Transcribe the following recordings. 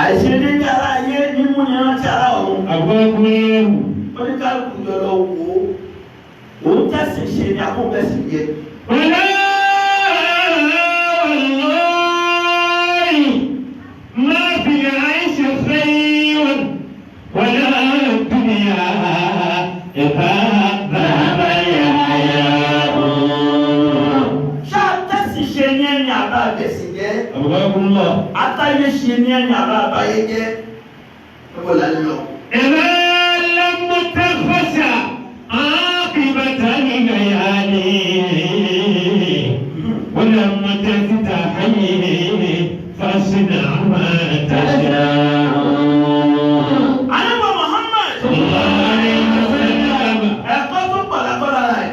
àìṣe dédé ara ayé mímú ni rántí ara ọ̀run. Àgbọ̀gbìn. Oníkálukú yọ lọ wò ó. Òun tẹ̀sí ṣe ni àkóbẹ̀sì yẹ. Wàlá máa fi àìṣe fẹ́yìn wàlá dúnìyà ẹ̀ka bàbá yàyà. Ṣáà tẹ̀sí ṣe ní ẹ̀yìn àbá àbẹ̀sì jẹ́. Àgbọ̀gbìn lọ. Atáyé ṣe ní ẹ̀yìn àbá àbáyé jẹ́. Ẹ̀wọ̀n là ń lọ. إذا لم تخشى عاقبة الليالي ولم تفتحي فاصنع ما تشاء. Ànábì Muhammad صلى الله عليه وسلم. ẹ̀kọ́ tó pọ̀ lágbára rẹ̀.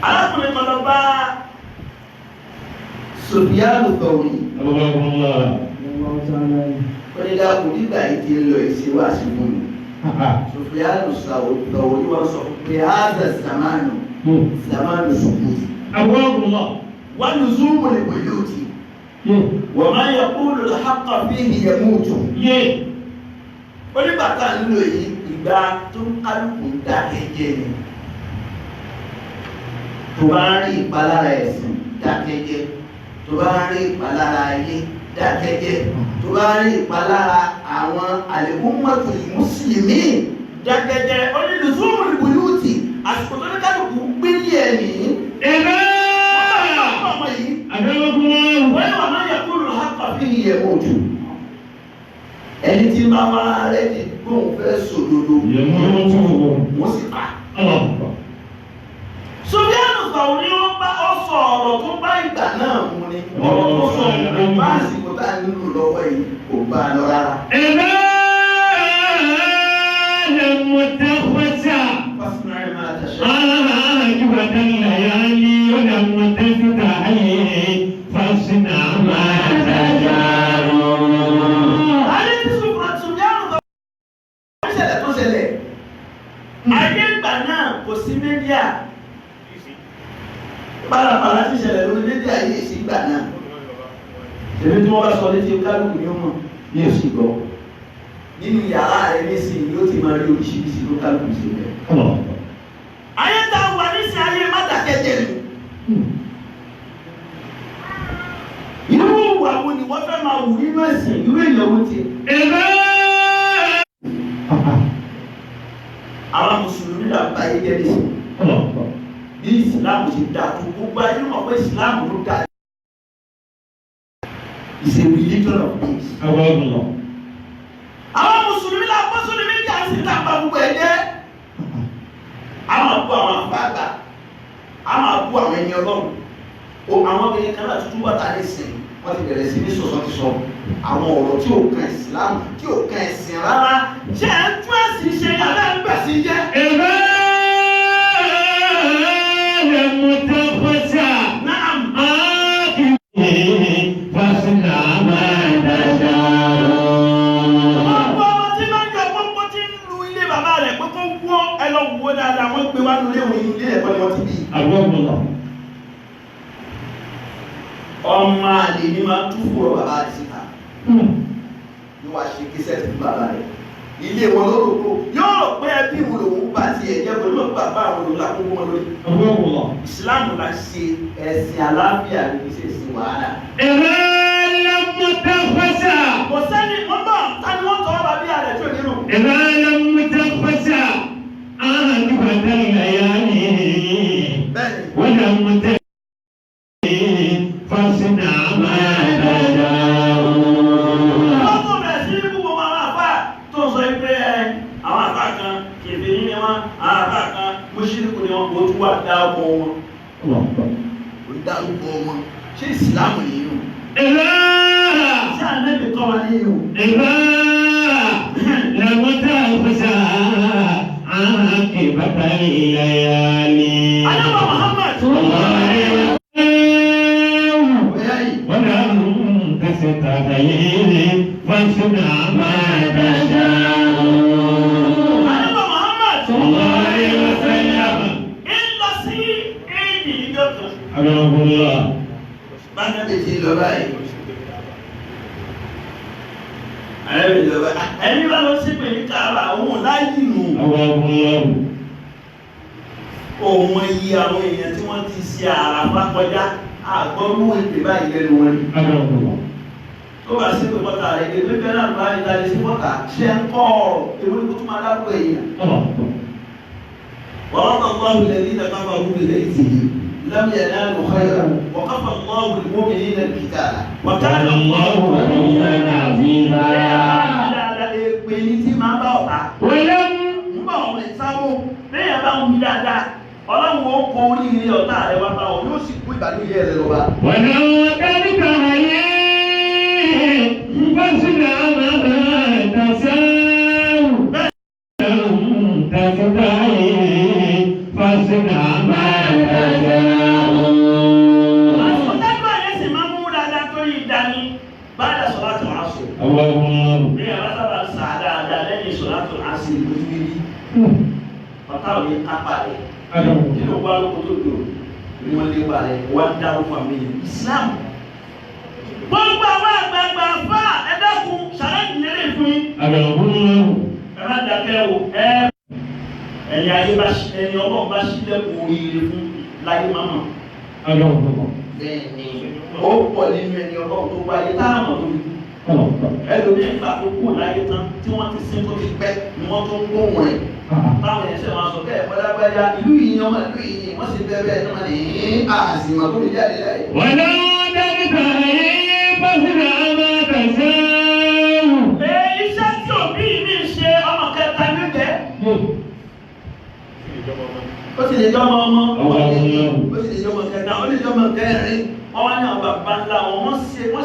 Arákùnrin kan lọ bá Sufyanu Thawri. الله. Onídàá kò nígbà yìí ti lọ ìṣèwà síbú mi. Sufyanu Thawri wọ́n sọ pé hádà zamanu sukut. الله. Wa luzumu al-buyuti. Wa man yaqulu al-haqqa fihi yamutu. Onígbà tá ń lò yìí ìgbà tó ń kálukú dákẹ́jẹ́ ni. Tó bá ń rí ìpalára ẹ̀sìn dákẹ́jẹ́. Tó bá ń rí ìpalára ayé dákẹ́jẹ́. Tó bá ń rí ìpalára àwọn àlèkúnmọ́tò mùsùlùmí dákẹ́jẹ́. Ó ní lùzúmù al-buyuti. Àsìkò tó ní kálukú gbélé ẹ̀ nìyí. Ọmọ yìí. Wọ́n wà máa yẹ kúrò hápà bí ìyẹ̀ ojú. Ẹni tí máa máa rẹ̀ ní gbóhùn fẹ́ sòdodo. Wọ́n sì pa. Sufyanu Thawri wọ́n bá ọ sọ ọ̀rọ̀ tó bá ìgbà náà mú ni. Ọ̀rọ̀ tó sọ kò bá àsìkò tá a nílò lọ́wọ́ yìí kò bá a lọ rárá. Fásitì máa tẹ̀sẹ̀. عاقبة الليالي ولم تفتحي فاصنع ما تشاء. Ayé tí Sufyanu Thawri ṣẹlẹ̀ tó ṣẹlẹ̀. Ayé ìgbà náà kò sí mídíà. Pàlàpàlà ti ṣẹlẹ̀ lórí mídíà yìí sí ìgbà náà. Ṣèbí tí wọ́n bá sọ létí kálukú ni ó mọ̀ ní èsì gbọ́. Nínú yàrá rẹ̀ nísìnyí yóò ti máa rí oríṣiríṣi ló kálukú sí bẹ́ẹ̀. Ayé tá a wà nísìnyí ayé má dàkẹ́jẹ́ ni. Irú ìwà wo ni wọ́n fẹ́ máa wù nínú ẹ̀sìn irú ìyẹ̀wò ti? Àwọn mùsùlùmí là ń bá ayé jẹ́ nísìnyí. Bí ìsìláàmù ti dà tó gbogbo ayé mọ̀ pé ìsìláàmù ló dà. It's a religion of peace. Àwọn mùsùlùmí là ń bọ́ sórí méjì àti ìtàgbà gbogbo ẹ̀ jẹ́. A máa bú àwọn àgbààgbà, a máa bú àwọn ẹni ọlọ́run. Àwọn obìnrin kan láti túbọ̀ ta ní ìsìn, wọ́n ti bẹ̀rẹ̀ sí ní sọ̀sọ́ ti sọ àwọn ọ̀rọ̀ tí ò kan ìsìláàmù, tí ò kan ẹ̀sìn rárá. Ṣé ẹ̀ ń tún ẹ̀sìn ṣe yàrá ẹ̀ ń bẹ̀ sí jẹ́? Naam. فاصنع ما تشاء. Ọ̀pọ̀ ọmọ tí máa ń yọ pọ́npọ́ tí ń lu ilé bàbá rẹ̀ pé kó wọ́ ẹ lọ wò dáadáa wọ́n gbé wá lórí ìwé ilé ẹ̀kọ́ ni wọ́n ti bí. Ọmọ àlè ni máa ń túbọ̀ rọ bàbá rẹ̀ síta. Yóò wá ṣe kí sẹ́ẹ̀tì fún bàbá rẹ̀. Ilé wọn ló rò pé yóò rò pé ẹbí wo lòun bá ti ẹ̀jẹ̀ pẹ̀lú ọ̀pọ̀ bàbá àwọn olùlàkúnmọ́ wọn lórí. Ìsìláàmù la ṣe ẹ̀sìn àlàáfíà ní kí ṣe ẹ̀sìn wàhálà. Kò sẹ́ni wọ́n bọ̀ ta ni wọ́n tọ́ bàbá rẹ̀ tí ò nínú. Dárúkọ wọn ṣé ìsìláàmù yìí o? Ṣé àlejò kọ́ wa yìí o? عاقبة الليالي. Ànábì Muhammad ولم تستطيع فاصنع ما تشاء. Ànábì Muhammad صلى الله عليه وسلم. ń lọ sí éèdì ìjọ kan. الله. Báńkì ti lọ báyìí. ẹni bá lọ sí pé ní Kaaba òun láyé nù. Òun iye àwọn èèyàn tí wọ́n ti ṣe àràfà kọjá àgbọ̀rú èdè báyìí lẹ́nu wọn ni. Tó bá sí pé bọ́tà rẹ̀ èdè pé náà bá ní ìdájọ́ sí bọ́tà ṣe ń kọ́ ọ̀rọ̀ èwo ni kò tún máa dábò èèyàn. وَرَضَ اللَّهُ الَّذِينَ كَفَرُوا بِغَيْظِهِمْ لَمْ يَنَالُوا خَيْرًا وَكَفَى اللَّهُ الْمُؤْمِنِينَ الْقِتَالَ وَكَانَ اللَّهُ قَوِيًّا عَزِيزًا. Èpè ní tí máa bá ọ̀tá. Ń bá ọmọ ìsáwó bẹ́ẹ̀ bá ń wí dáadáa. Ọlọ́run ó kó oríire ọ̀tá rẹ̀ wá bá ọ yóò sì kú ìbànújẹ́ rẹ̀ lọ́wọ́. وَلَوْ كَرِهَ فَاسْنَعْ مَا تَشَاءُ فَاسْنَعْ مَا تَشَاءُ. Àsọ̀tẹ́gbà yẹn sì máa ń mú dáadáa tó yí dání ba'da salatul asr. Bí ẹ bá sábà sà dáadáa lẹ́yìn salatul asr lójú rí. Ọ̀tá ò ní kápá rẹ̀. Nínú wa lóko tó dò ní wọ́n lé wa rẹ̀ wá dárúkọ àmì Islam. Gbogbo àwọn àgbààgbà fà ẹ̀dẹ́kun ṣàlẹ́jì lérè fún yín. Ẹ má dàkẹ́ o ẹ̀yìn ayé bá ẹni ọlọ́run bá sílẹ̀kùn oríire fún láyé máma. Bẹ́ẹ̀ni ó pọ̀ nínú ẹni ọlọ́run tó wáyé táàmù tó fi kú. Ẹlòmí ìgbà tó kù láyé tán tí wọ́n ti sin tó ti pẹ́ ni wọ́n tó ń gbóhùn rẹ̀. Táwọn ẹ̀ṣẹ̀ máa sọ bẹ́ẹ̀ pẹ́lápẹ́lá ìlú yìí ọmọ ìlú yìí wọ́n sì bẹ́ẹ̀ bẹ́ẹ̀ náà ní àsìmọ̀ tó fi jáde láyé. Wọ́n lọ́wọ́ dáríkà yìí fásitì àmà tẹ̀sán. Iṣẹ́ tí òbí mi ṣe ọmọ kẹta níbẹ̀. Ó sì lè jọmọ ọmọ, ó sì lè jọmọ kẹta, ó lè jọmọ kẹrin. Wọ́n wá ní àwọn bàbá ńlá wọn, wọ́n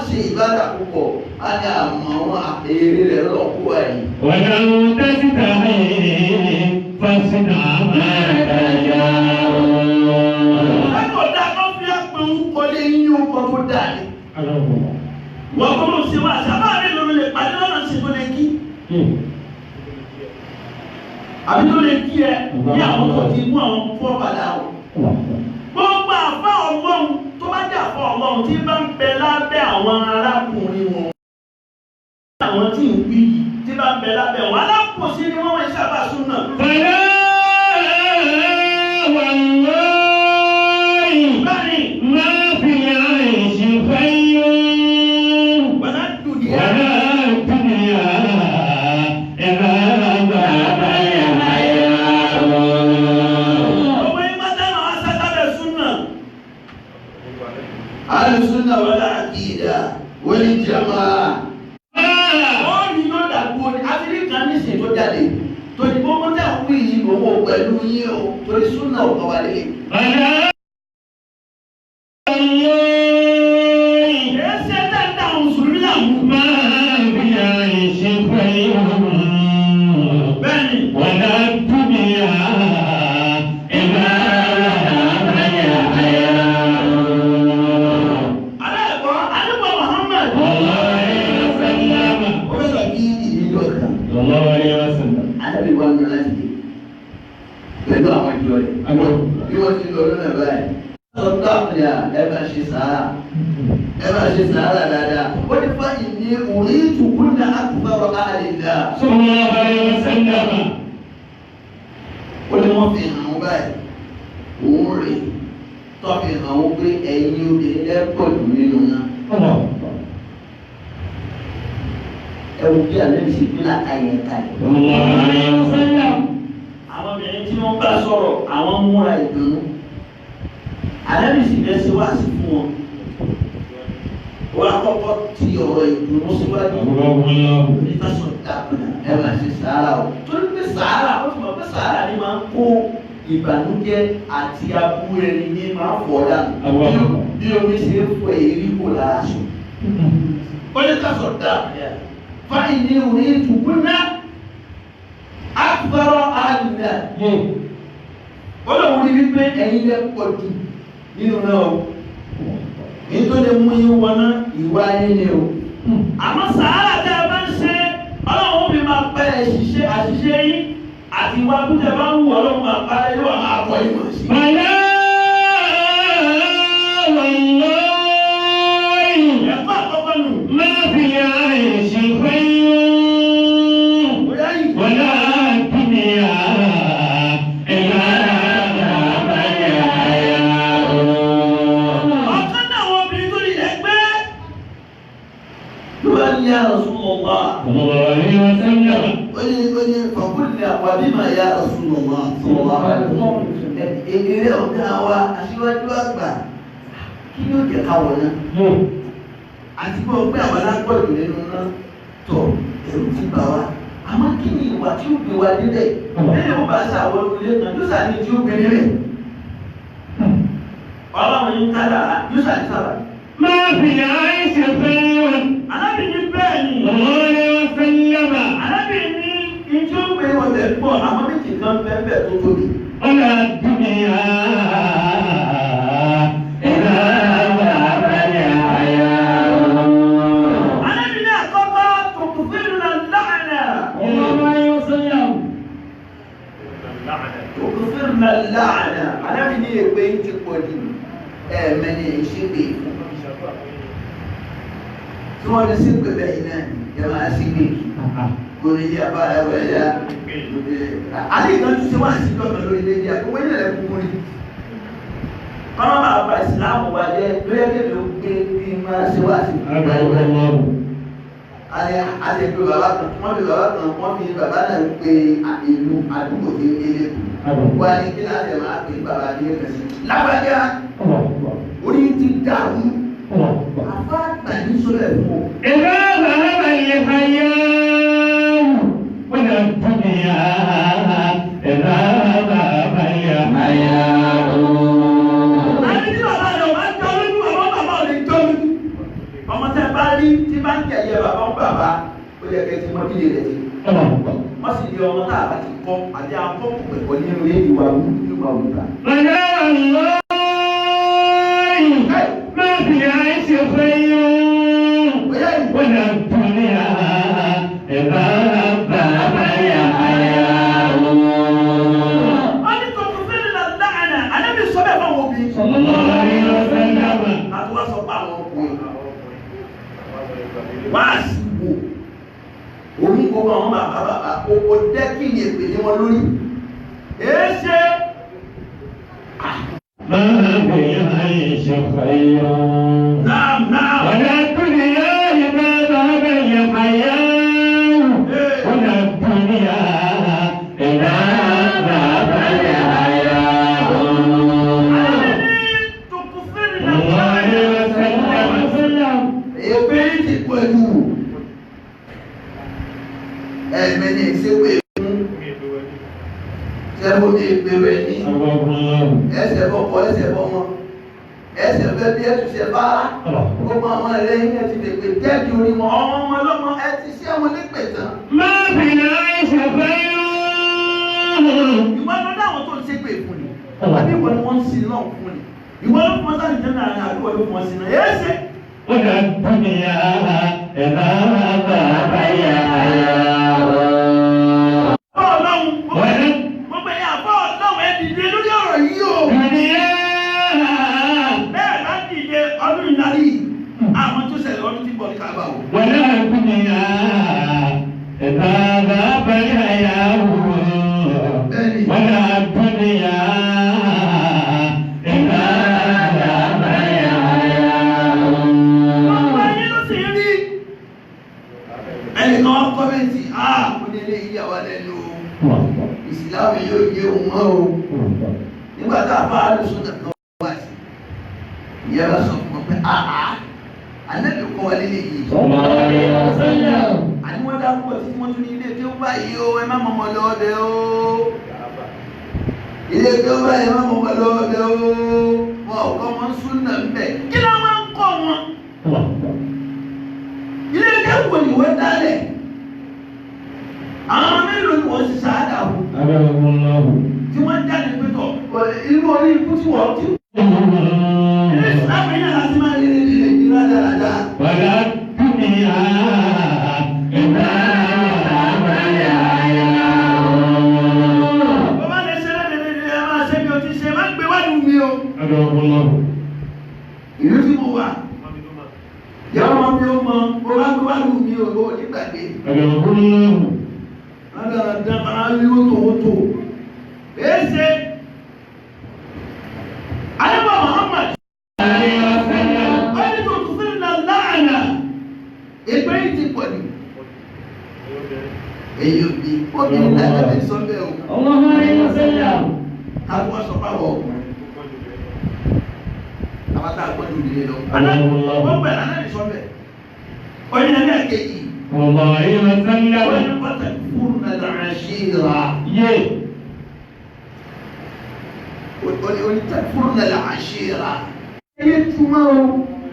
ṣe ìbádà púpọ̀. A ní àmọ́ wọn èrè rẹ̀ lọ́kùú ẹ̀yìn. Wọ́n lọ́wọ́ dáríkà yìí fásitì àmà tẹ̀sán. Ẹ̀kọ́ dá kọ́ fi àpè ń kọ́lé yín ọkọ̀ tó dà ní. Wọ́n kọ́ ló ṣe wá sábà rí lórí lè pàdé lọ́nà sí tó lè kí. Àbí tó lè kí ẹ ní àwọn tó ti mú àwọn fọ́ padà o. Gbogbo àfá ọlọ́run tó bá jẹ́ àfá ọlọ́run tí bá ń bẹ lábẹ́ àwọn arákùnrin wọn. Àwọn tí ń wí tí bá ń bẹ lábẹ́ wọn alákòóso ni wọ́n ń sábà sún náà. Al-Sunnah wal Aqeedah wal Jamaa'ah. Ó ní yóò dàgbò ní Áfíríkà nísìnyí tó jáde. Torí gbogbo tí a kú yìí owó pẹ̀lú yín o, torí súnà ọ̀kan wà lélẹ̀. Ẹsẹ̀ dáadáa àwọn mùsùlùmí náà mú. Bẹ́ẹ̀ni. Pẹ̀lú àwọn ìjọ rẹ̀. Bí wọ́n ti lọ lọ́nà báyìí. Sọ́tọ́ àpẹẹrẹ ẹ bá ṣe sàárà. Ẹ bá ṣe sàárà dáadáa. Ó ní fáyì ní orí ìtùkú ní àkùbọ̀rọ̀ àlèdà. Sallallahu alaihi wasallam. Ó ní wọ́n fi hàn wọ́n báyìí. Òun rè tọ́ fi hàn wọ́n pé ẹ̀yin obìnrin lẹ́pọ̀ jù nínú náà. Ẹ wo bí àlẹ́ mi ṣe bí làkàyè kalẹ̀. Sallallahu alaihi wasallam. Àwọn obìnrin tí wọ́n bá sọ̀rọ̀ àwọn múra ìdùnnú. Àlẹ́bí sì bẹ́ẹ̀ ṣe wá sí fún wọn. Wọ́n á kọ́kọ́ ti ọ̀rọ̀ ìdùnnú síwájú. Nípa sọ̀tà ẹ máa ṣe sàárà o. Torí pé sàárà ó fi mọ̀ pé sàárà ni máa ń kó ìbànújẹ́ àti aburú ẹni ní máa fọ̀ dànù. Bí omi ṣe ń fọ èrí kò lára sọ. Ó ní ká sọ̀tà fáyìn ní orí ìtùkú náà. Akbara alina. Ó lóun ní wípé ẹ̀yin lẹ pọ̀ jù nínú náà o. Èyí tó lè mú yín wọná ìwà yín ni o. Àmọ́ sàárà tẹ́ ẹ bá ń ṣe ọlọ́run fi máa pẹ́ àṣìṣe yín àti ìwà kúndẹ̀ bá ń wù ọlọ́run máa pa ẹ yóò máa pọ̀ yín mọ̀ sí. Ẹ̀kọ́ àkọ́kọ́ nù. Má fi àìṣe fẹ́ yóò. ní àpàdé máa yá Rasulullah sallallahu alaihi wasallam. Èdè ọ̀gá wa aṣíwájú àgbà kí ni ó jẹ́ káwọ̀ náà? Àti pé ọgbẹ́ àwọn alágbọ̀dù nínú náà tọ̀ ẹ̀rù ti bà wá. Àmọ́ kí ni ìwà tí ó gbé wa délẹ̀? Lẹ́yìn ó bá ṣàwọn ilé kan yóò ṣàní tí ó gbé nílẹ̀. Ọlọ́run yín kádà yóò ṣàní sábà. Máa fi àìṣe fẹ́ràn. Alábìnrin bẹ́ẹ̀ ni. Ọ̀rẹ́ wọn fẹ́ lẹ́bà. Alábìnrin ìjọ gbé ọbẹ̀ pọ̀ àmọ́ méjì kan bẹ́ẹ̀ tó tóbi. Ọ̀là dúnìyà. Ìlà àbálẹ̀ àyà. Alábìnrin àkọ́kọ́ tòkùnfẹ́rù náà láàánà. Ọlọ́run ayọ̀ sọ́yà. Tòkùnfẹ́rù náà láàánà. Alábìnrin èpè ń ti pọ̀ jù. Ẹ̀ẹ̀mẹ́ni ìṣègbè fún. Tí wọ́n lè ṣègbè bẹ́ẹ̀ náà ni ẹ máa ṣègbè kí. Lórí ilé abára ẹ̀wẹ̀ ẹ̀yà. Alẹ́ ìkan tún ṣe wá sí ìjọba lórí ilé ìyá. Owó ilé rẹ̀ kúkú rí. Kọ́mọ́ máa ba ìsìláàmù wa jẹ́ lóyè kébè ó gbé bí máa ṣe wá sí ìjọba ìwẹ̀. Alẹ́ ìgbé bàbá kan, wọ́n fi bàbá kan, wọ́n fi bàbá náà pe ìlú àdúgbò tí ó délé kù. Wá ní kí láti máa pè bàbá ní ẹ̀kẹ́ sí. Lágbájá orí ti dàrú. Àfa àgbà ní sọ́lẹ̀ fún ọ. Ìlà àbálẹ̀ àyà. Wọ́n dúnìyà. Ìlà àbálẹ̀ àyà. Àní tí bàbá rẹ̀ ò bá jọ lójú àwọn bàbá ò lè jọ lójú. Ọmọ tẹ́ bá rí tí bá ń jẹ̀yẹ bàbá ń bàbá ó yẹ kẹ́ ti mọ bí ilé rẹ̀ ti. Wọ́n sì di ọmọ tá a bá ti kọ́ àti akọ́ pẹ̀pọ̀ nínú ilé ìwà wú nípa òǹkà. Ọ̀gá àlọ́ máa fi àìṣe fẹ́yàn. Wọ́n dà dúnìyà. Ìlà àbálẹ̀ àyà. Wọ́n ní kò tún fẹ́rẹ̀ náà láàánà. Ànábì sọ bẹ́ẹ̀ fáwọn obìnrin. Sallallahu alaihi wasallam. Láti wá sọ fún àwọn ọkùnrin. Wá sí wò. Orí gbogbo àwọn bàbá o jẹ́ kí ni èpè ní wọn lórí. Èé ṣe. Máa fi àìṣe fẹ́yàn. Náà. ولا الدنيا لماذا بين حياه ولا الدنيا إذا ذهب الحياه الله وسلم Èpè ti pẹ̀lú ẹ̀mẹ́ni ìṣèwé fún ṣẹ́bù ní ìpèrè ní ẹsẹ̀ bọ́kọ̀ ẹsẹ̀ bọ́mọ ẹsẹ̀ bẹ́ bí ẹtù ṣe bá gbogbo àwọn ẹlẹ́yìn ẹ̀ ti lè pè tẹ́jú orí wọn ọmọ ọmọ ọlọ́mọ ẹ ti ṣé wọn ní pẹ̀tàn. ما في العيش خير Ìwọ ló dáwọn tó ń ṣe pé fún ni àbí ìwọ ni wọ́n ń sin náà fún ni ìwọ ló fún wọn sáré jẹ́ náà àbí ìwọ ló fún wọn sin náà yẹ́ ṣe. ولا الدنيا إذا ذهب الحياه Ọlọ́run gbogbo ẹ̀yà fọ́ ọlọ́run ẹ̀ dìde lórí ọ̀rọ̀ yìí o. دنيا Bẹ́ẹ̀ bá dìde ọdún ìdarí àwọn tó ṣẹlẹ̀ ọdún tí bọ̀ ní kábà o. ولا الدنيا إذا ذهب الحياه ولا الدنيا إذا ذهب الحياه Ọmọ ẹni ló sì rí. Ẹnìkan wá kọ́mẹ́ntì, kò ní ilé ìyàwó lẹ́nu o. Ìsìláàmù yóò yé òun mọ́ o. Nígbà tá a bá alùsùn náà wá sí. Ìyá bá sọ fún ọ pé ànábì kọ́ wa lélẹ̀ yìí. Àní wọ́n dárúkọ tí wọ́n tún ní ilé tí ó báyìí o, ẹ má mọ̀mọ́ lọ́ọ́dẹ o. Ilé tí ó báyìí ẹ má mọ̀mọ́ lọ́ọ́dẹ o. Wọn ò kọ́ wọn súnà ń bẹ̀. Kí ló máa ń kọ́ wọn? Ilé ìkẹ́kọ̀ọ́ ni wọ́n dálẹ̀. Àwọn mélòó ni wọ́n ti sáádà o? Tí wọ́n jáde pé tọ̀ irú orí ikú tí wọ́n ti. Ilé ìsìlámù yẹn láti máa rí ìrìn dáadáa. ولا الدنيا إذا ذهب الحياه Bọ́bá lè ṣe lẹ́dẹ̀ẹ́dẹ́ ẹ máa ṣe bí o ti ṣe má gbé wájú mi o. Ìlú tí mo wà. Yàrá wọn bí ó mọ, mo bá gbé wájú mi o lọ́wọ́ nígbàgbé. Ládàradà máa ń rí wótòwótò. Èé ṣe. Ayébọ̀ Muhammad. Ọdún tó tún fún ìlànà láàánà. Èpè yìí ti pọ̀ ní. èyí òbí obìnrin náà lè sọ bẹ́ẹ̀ o. Sallallahu alaihi wasallam. káwọn sọ fáwọn ọkùnrin àwọn tá a gbọ́dọ̀ ìdílé lọ. wọ́n bẹ̀rẹ̀ náà lè sọ bẹ́ẹ̀. ọ̀yìn ẹ̀mí àkejì. Sallallahu alaihi wasallam. wọ́n ní pàtàkì fún nàdà àṣírà. Yé. ولتكفرن العشيرة يتمو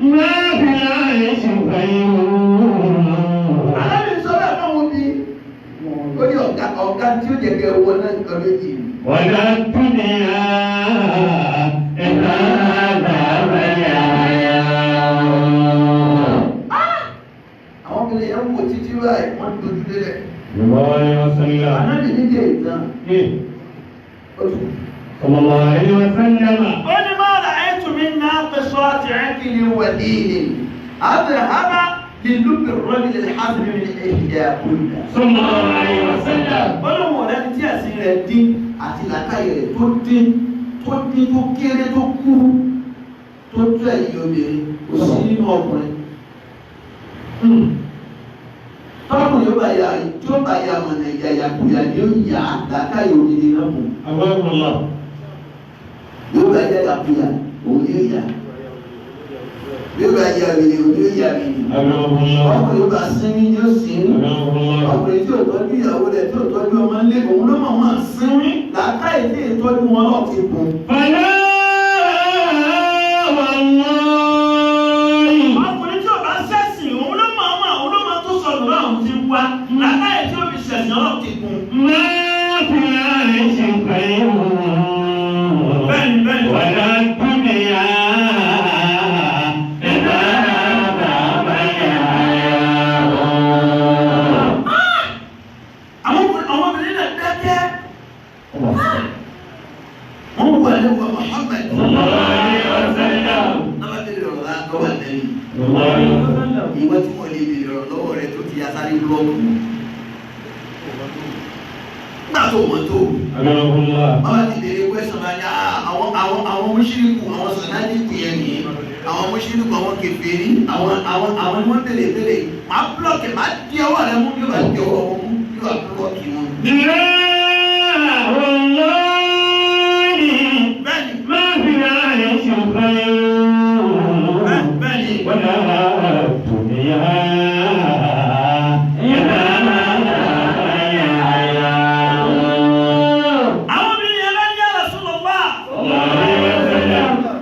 ما في العيش خير. أنا من سورة موبي ولي أوكان تيو جاكي وانا كميتي ولا الدنيا إلا ذهب الحياة. àwọn ọmọ ilẹ̀ yẹn ń wò títí báyìí wọ́n ń dojú délẹ̀. Sallallahu alaihi wasallam. àná lè ní jẹ́ ìtàn. صلى الله عليه وسلم. قل ما رأيت من ناقصات عقل ودين أذهب للب الرجل الحازم من إحداهن. صلى الله عليه وسلم. قل هو لا تياسي الدين àti làákàyè rẹ̀ tó dín tó kéré tó kúrú tó tó ẹ̀yìn obìnrin kò sí nínú ọkùnrin. tọ́kùnrin yóò bá ya tí ó bá ya ọmọ nàìjíríà yàkùyà ni ó yà làákàyè òdìdí náà mú. àwọn ọmọ yóò bá yà yàkùyà òun yóò yà yóò bá yà wìlì òun yóò yà wìlì. ọkùnrin yóò bá sinmi yóò sinmi. ọkùnrin tí ò tọ́jú ìyàwó rẹ̀ tí ò tọ́jú ọmọ ilé òun ló mọ̀ wọ́n sinmi làákàyè tí ìtọ́jú wọn lọ́ọ̀ ti kù. ọkùnrin tí ò bá sẹ́sìn òun ló mọ̀ ọ́n òun ló mọ̀ tó sọ̀rọ̀ láwọn ti wá làákàyè tí ó fi sẹ̀sìn ọlọ́ọ̀ ti kù. bẹ́ẹ̀ni wàlá dúnìyà ẹ̀dá àbáyà. àwọn obìnrin náà dákẹ́. wọ́n wà ní wa Muhammad. Sallallahu alaihi wasallam. náà bá tẹ̀lé ọ̀rọ̀ láńkọ́ wà lẹ́yìn. Sallallahu alaihi wasallam. ìwọ tí wọ́n lè bèrè ọ̀rọ̀ lọ́wọ́ rẹ̀ tó ti asáré búlọ́ọ̀kù. nígbà tó mọ̀ tó. bàbá ti bèrè kwẹ́sàn bá ní àwọn mùsùlùmí àwọn sànádìkù yẹn ni àwọn mùsùlùmí àwọn kèfèrí àwọn ni wọ́n tẹ̀lé máa búlọ́ọ̀kì máa di ọwọ́ rẹ mú yóò bá di ọwọ́ wọn mú yóò bá búlọ́ọ̀kì wọn. bẹ́ẹ̀ni máa fi ààrẹ ṣùgbọ́n bẹ́ẹ̀ni wọ́n dára dúnìyà ẹ̀dá àbáyà. àwọn obìnrin yẹn bá ní yàrá sọ̀rọ̀ wá.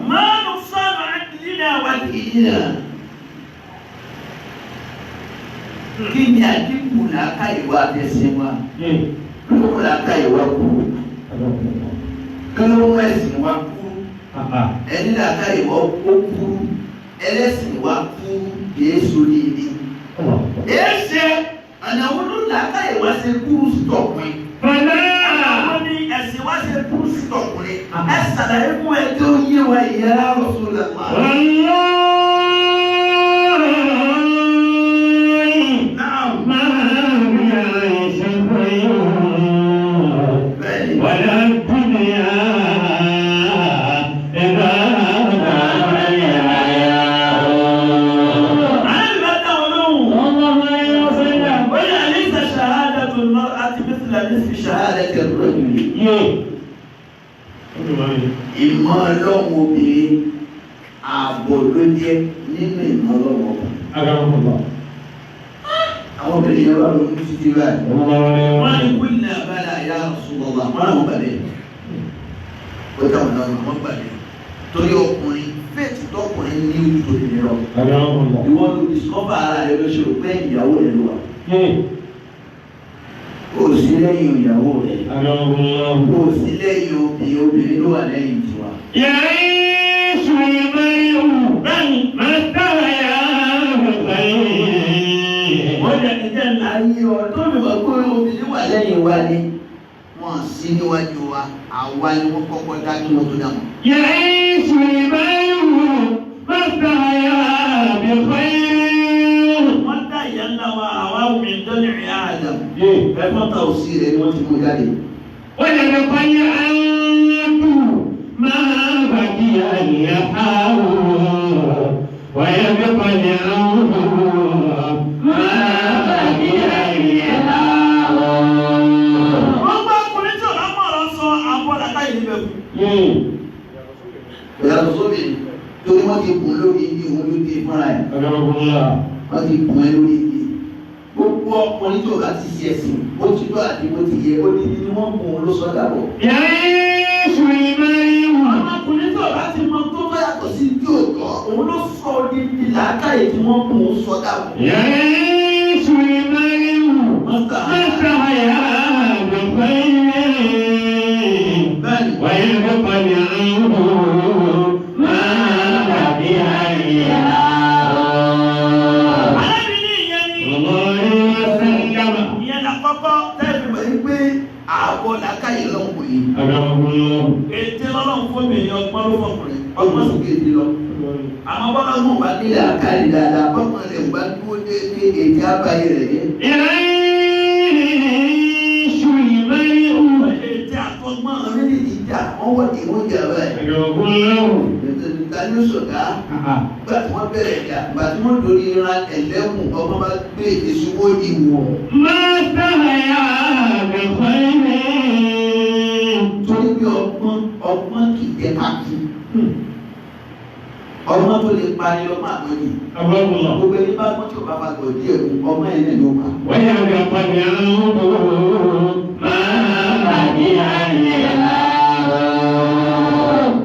máa nù sọ́nù àdìyẹ wà dìyẹ. kí ni àdínkù làákàyè wa tẹ̀sí wa lóko làákàyè wa kú kálọ́ wọ́n ẹ̀sìn wa kú ẹni làákàyè wa kú ẹlẹ́sìn wa kú yéésù nìyí. èsè ànáwó ló làákàyè wa ṣe kúrú sítọ̀kùnrin. àwọn ní ẹ̀sìn wa ṣe kúrú sítọ̀kùnrin. ẹ ṣàlàyé fún ẹ tó yé wa ìyá Rasulullah. ولا الدنيا إذا مثل شهادة الرجل. ìmọ̀ ọlọ́run obìnrin ààbò ló jẹ́ nínú ìmọ̀ ọlọ́run ọkùnrin. àwọn obìnrin yẹn wà lórí títí báyìí. wọ́n ní kú ilẹ̀ abala ya Rasulullah wọ́n àwọn balẹ̀. ó dáhùn náà wọ́n balẹ̀. torí ọkùnrin fẹ́ẹ̀tì tọkùnrin ní ojú tó ti rọ. ìwọ ló discover ara rẹ ló ṣe rò pé ìyàwó rẹ ló wà. kò sí lẹ́yìn ìyàwó rẹ̀. kò sí lẹ́yìn obìnrin ló wà lẹ́yìn tiwa. yàrá ìṣòro báyìí báyìí máa dára yà á wọ́n jẹ́ ìjẹ́ láyé ọ̀rọ̀ tó mi wà pé obìnrin wà lẹ́yìn wa ni wọ́n sí níwájú wa àwa ni wọ́n kọ́kọ́ dá kí wọ́n tó dá mọ́. yàrá ìṣòro báyìí máa dára yà á bí wọ́n dá ìyá ńlá wa àwa omi dọ́lẹ̀ ìyá Adam. ẹ̀fọ́ ta òsì rẹ̀ ni wọ́n ti mú jáde. wọ́n yẹ kí wọ́n yẹ ààbò máa bàjẹ́ àyè àwọ̀ wọ́n yẹ kí wọ́n yẹ ààbò máa bàjẹ́ àyè àwọ̀. fóbìnrin torí wọ́n ti bùn lórí ibi òun ló dé fúnra ẹ̀. Wọ́n ti bùn ẹ lórí ibi. Gbogbo ọkùnrin tí o bá ti ṣe ẹ̀sìn ó ti tó àti bó ti yẹ ó ní ní wọ́n bùn òun ló sọ́dà bọ̀. Ọmọkùnrin tí o bá ti mọ tó bá yàtọ̀ sí tí o tọ́ òun ló sọ ní làákàyè tí wọ́n bùn òun sọ́dà bọ̀. Àbọ̀ làákàyè lọ́wọ́ yìí. Ètè lọ́lọ́run fún mi ní ọgbọ́n ló fọkùnrin, ọgbọ́n sì kéde lọ. Àmọ́ bọ́lá mú bá nílẹ̀ àkàlì dáadáa, bọ́mọ rẹ̀ bá dúró déédé èdè àbáyé rẹ̀ yẹ. Ètè àtọ́gbọ́n méjì jà, wọ́n wọ́n ti wọ́n jà báyìí. Ìta ní sọ̀dá, gbà tí wọ́n bẹ̀rẹ̀ jà, gbà tí wọ́n dorí ran ẹlẹ́kùn, ọmọ bá gbé èdè ṣubú ìwọ̀. Torí bí ọgbọ́n kì í jẹ́ káàkì. Ọgbọ́n tó lè parí ọmọ àgbọn yìí. Gbogbo ẹni bá gbọ́n tí ò bá fa gbọ̀ díẹ̀ kù, ọmọ ẹ̀ náà ló pa. Wọ́n yà wí ọ̀pọ̀ ní àwọn ọmọ máa bí ayé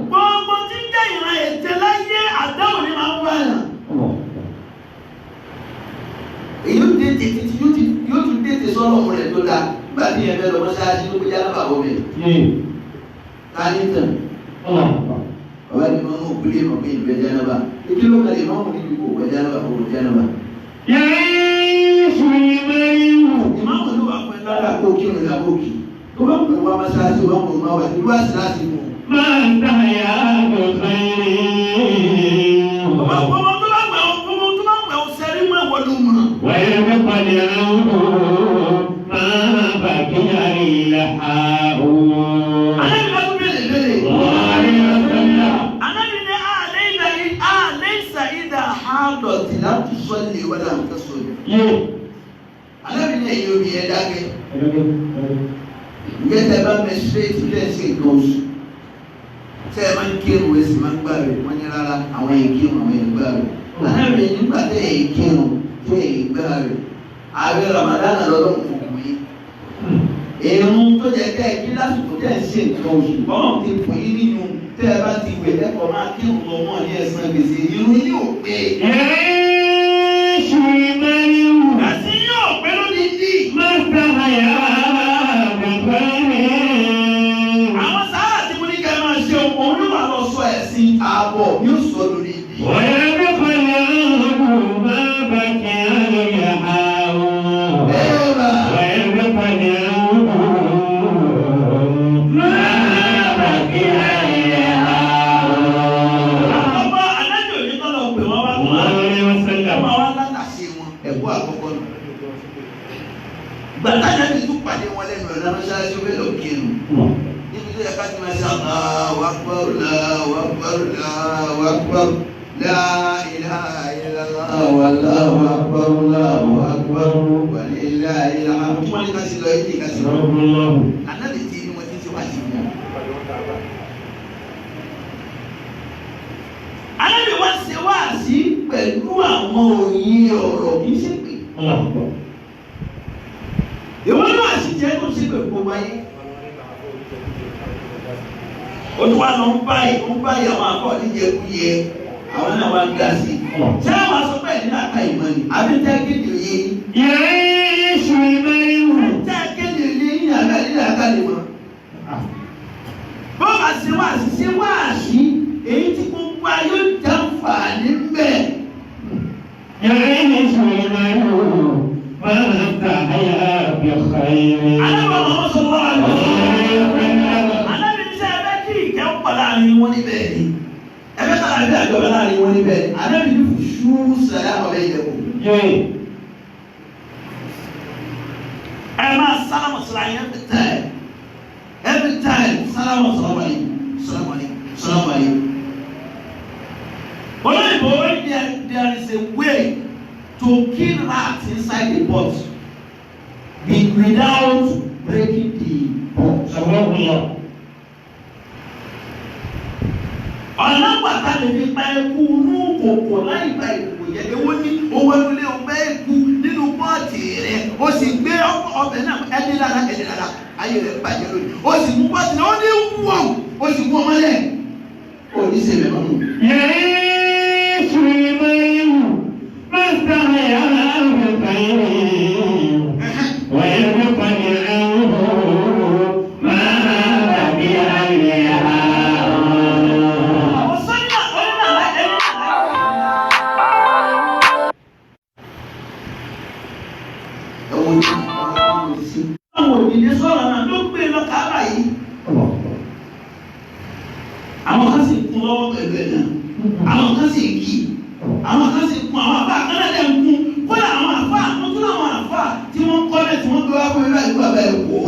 gbogbo tí ń jẹ́ ìran ètè láyé àdáwò ni máa ń wá yàn. Èyí ó dé tètè yóò tún dé tètè sọ́nà ọmọ rẹ̀ tó dáa. Nígbà tí ẹ fẹ́ lọ mọ́ṣáláṣí ló gbéjà lọ́ba bọ̀ bẹ̀. Ta ní tàn? Ọba ni wọ́n mú òkúlé mọ̀ pé ìlú ẹja náà bá. Èkí ló kàlẹ̀ máa ń mú níbi kó ẹja náà bá kó ẹja náà bá. Ìmáàmù ló wà pẹ́ lára kó kírun ìlà bókì. Tó bá pè wá mọ́ṣáláṣí wọ́n mọ̀ máa wà ní wá sí láti mú. máa ń dáyà lọ́fẹ́. Ọba ọmọ tó bá gbà ó sẹ́rí mọ́ ìwọ ló mọ̀. Wáyé pípa ni àwọn máa bàkí àríyá àwọn. Alẹ́ ìgbà tó bẹ̀rẹ̀ bẹ̀rẹ̀. Alẹ́ ìgbà àlẹ́ ìsàídà àádọ́tì láti sọ́lé wọ́n náà tó sọ́lé. Alẹ́ ìgbà èyí omi ẹ̀ dákẹ́. Ìgbẹ́tẹ̀ bá mẹ́sírẹ́tì lẹ́sìn nǹkan oṣù. Tẹ́ ẹ máa ń kírun ẹ̀sìn máa ń gbà rẹ̀ wọ́n ní rárá àwọn èyí kírun àwọn èyí gbà rẹ̀. Alẹ́ ìgbà nígbà tẹ́ èyí kírun tẹ́ èyí gbà rẹ̀. Ààrẹ Ramadan lọ́dún fún mi. Èrún tó jẹ́ kẹ́ ẹ kí lásìkò tẹ́ ẹ ṣe nǹkan oṣù. Bọ́lá ti fún yín nínú tẹ́ ẹ bá ti wẹ̀ lẹ́kọ̀ọ́ máa kírun lọ wọ́n ní ẹ̀sán gbèsè irun yóò pé. Àti yóò pé lónìí dì. Àwọn sáà tí mo ní kẹ́ máa ṣe òun ló máa lọ sọ ẹ̀sìn ààbọ̀ yóò sọ lórí ìdí. Gbàtàjà ti tún pàdé wọn lẹ́nu ọ̀nà mọ́ṣáláṣí ó fẹ́ lọ kírun. Níbi tó yẹ ká ti máa ṣe Allahu Akbar, Allahu Akbar, Allahu Akbar, la ilaha illallah, Allahu Akbar, Allahu Akbar, wa lillahil hamd. Wọ́n ní ká sí lọ yìí ká sí lọ. Ànábì tí inú wọn ti ṣe wá sí i. Ànábì wá ṣe wá sí pẹ̀lú àwọn òyìn ọ̀rọ̀ kì í ṣe pé. Ìwọ́n náà sì jẹ́ kó sí pẹ̀lú wáyé. Olúwa lọ ń báyìí àwọn akọ́ níjẹkúyẹ àwọn náà wá ń ga sí. Ṣé àwọn aṣọ bẹ́ẹ̀ ní àká ìmọ̀ ni? Àbí tẹ́ kéde òye yín? Yẹ́sù ìmọ̀lẹ́wò. Tẹ́ kéde òye yín àgbà nílẹ̀ àká lè mọ̀. Bọ́ọ̀bà ṣe wá sí èyí tí gbogbo ayé ń jàǹfààní bẹ́ẹ̀. Yẹ́sù ìmọ̀lẹ́wò. فأنت حيا بخير. أنا ما صلى الله عليه وسلم. أنا بنسابتي كم قلاني ونبالي. أنا قلاني بقى قلاني ونبالي. أنا بنفشو السلام عليكم. أنا السلام عليكم every time السلام عليكم السلام عليكم السلام عليكم. But there is a way to kill rats inside the pot without breaking the pot. ọ̀nà pàtàkì lè fi pa eku inú kòkò láì pa ìkòkò jẹ́ ewu ní owó ilé ọgbẹ́ eku nínú pọ́ọ̀tì rẹ̀ ó sì gbé ọbẹ̀ náà ẹni lára ayé rẹ̀ bàjẹ́ lónìí ó sì mú pọ́ọ̀tì náà ó ní wọ́n ó sì mú ọmọlẹ̀ ó ní sèbẹ̀ mọ́nù. يعيش المرء ما استحيا بالخير ويبقى الأمر ما بقي عليها. Àwọn òbílé sọ̀rọ̀ náà ló gbé lọ́kà báyìí. Àwọn kan sì kún lọ́wọ́ pẹ̀lú ẹ̀ náà. Àwọn kan sì kì í. Àwọn kan sì kún àwọn àbá kan náà lè ń kún. Kódà àwọn àfá àwọn tó láwọn àfá tí wọ́n kọ́ bẹ́ẹ̀ tí wọ́n gbé wá fún ilé ìgbà bẹ́ẹ̀ kó.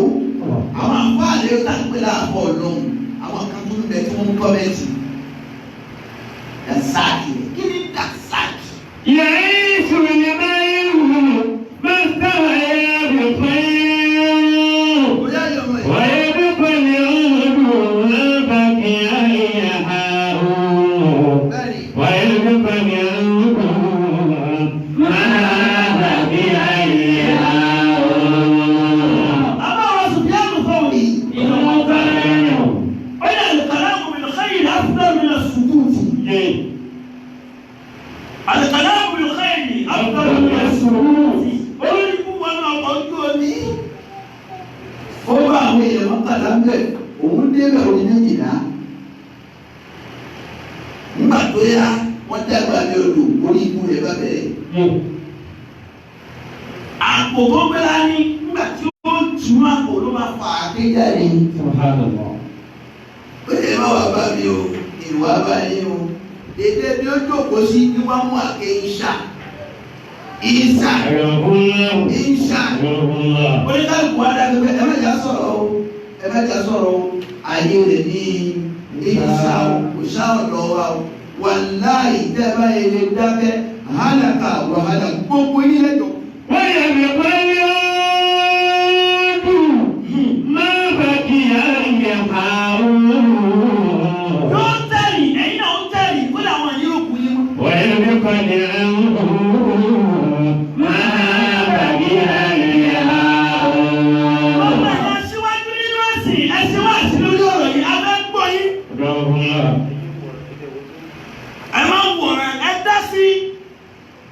Àwọn àfá lè ta pé láàbọ̀ lọ́hùn. Àwọn kan tó ń bẹ tí wọ́n kọ́ bẹ́ẹ̀ tì. Dàsáàkì kí ni dàsáàkì? يعيش المرء ما استحيا بالخير ويبقى الأمر ما بقي عليها. ويبقى الأمر ما بقي عليها. أبا سفيان الثوري قال الكلام بالخير أفضل من السكوت. الكلام بالخير أفضل من السكوت. Olùkú wọn náà ọjọ́ òní. Ó bá àwọn èèyàn mọ́kànlá ń bẹ̀, òun débẹ̀ òní méjìlá. Nígbà tó yá, wọ́n dàgbà ní odò, orí ikú rẹ̀ bá bẹ̀rẹ̀. Àpò tó gbéra ní nígbà tí ó tún àpò ló máa fà á dé jáde. Ó lè má wà bá mi o, ìwà bá yín o. Dédé bí ó jókòó sí ní wọ́n mú àké ìṣà. Ìṣà. Ìṣà. Oníkálùkù wa dàgbé pé ẹ má jà sọ̀rọ̀ o, ẹ má jà sọ̀rọ̀ o. Ayé rẹ̀ ní ìṣà o, ìṣà ọ̀dọ̀ wa o. Wàláhì tẹ́ bá yẹ lè dákẹ́, hálàkà wàhálà gbogbo yín lẹ́jọ́. Wọ́n yẹ mi pẹ́lú ọdún máa bá kí ayé àrùn. Yóò tẹ̀lé, ẹ̀yin náà ó tẹ̀lé, kó làwọn yóò kú yín mọ́. Wọ́n yẹ mi pẹ́lú ọdún máa bá kí ayé àrùn. Ọgbà ìwà síwájú nínú ẹ̀sìn, ẹ̀sìn wà sí lórí ọ̀rọ̀ yìí, a fẹ́ gbọ́ yín. Ẹ máa ń wòran, ẹ dá sí.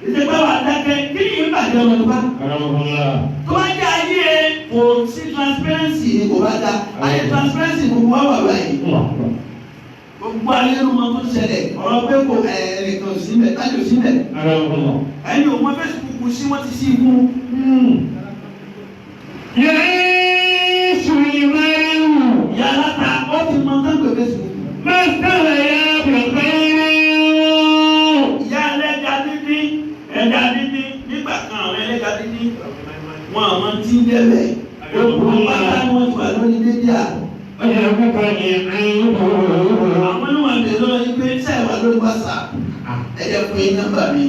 Ìṣègbè wà dákẹ́, kí ni yìí bàjẹ́ ọmọ tó bá? Tó bá jẹ́ ayé kò sí transparency ni kò bá dá. Ayé transparency gbogbo wa wà báyìí. Gbogbo ayé ló mọ tó ṣẹlẹ̀. Ọ̀rọ̀ pé kò ẹ̀ẹ̀kan síbẹ̀, tájò síbẹ̀. Ẹni ò mọ Facebook sí wọ́n ti sí ikú. يعيش المرء Yàrá ta ó ti mọ tán pé Facebook. ما استحيا بالخير. Ìyá ẹlẹ́ja dídí, ẹja dídí, nígbà kan àwọn ẹlẹ́ja dídí, wọn àmọ́ tí ń dẹ́bẹ̀. Gbogbo pátá ni wọ́n ti wà lórí médíà. ويبقى الأمر Àwọn ní wọn bèèrè lọ́wọ́ yìí pé ṣé ẹ wà lórí WhatsApp? Ẹ jẹ́ fún yín nọ́mbà mi,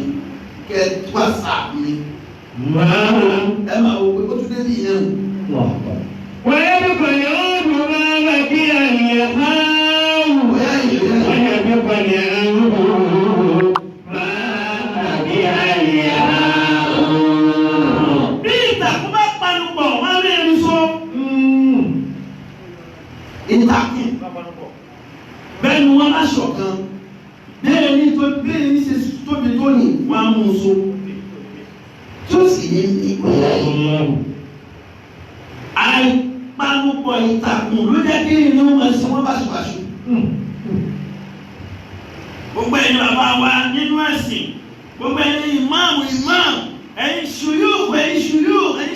kẹ́ WhatsApp mi. Ẹ máa wo pé ó tún débi yẹn. ويبقى الأمر ما بقي عليها. ويبقى الأمر ما بقي عليها. Bí ìtàkùn bá panupọ̀, wọ́n lé ẹni sọ. Ìtàkùn bẹ́ẹ̀ ni wọ́n bá ṣọ̀kan. Bẹ́ẹ̀ ni ṣe tóbi tó ní wọ́n á mú un so. Tí ó sì ní ìpínlẹ̀ yìí. Àìpanupọ̀ ìtàkùn ló jẹ́ kí ni wọ́n ṣe wọ́n báṣubàṣu. Gbogbo ẹ̀yin bàbá wa nínú ẹ̀sìn, gbogbo ẹ̀yin ìmáàmù, ẹ̀yin ṣùyúù, ẹ̀yin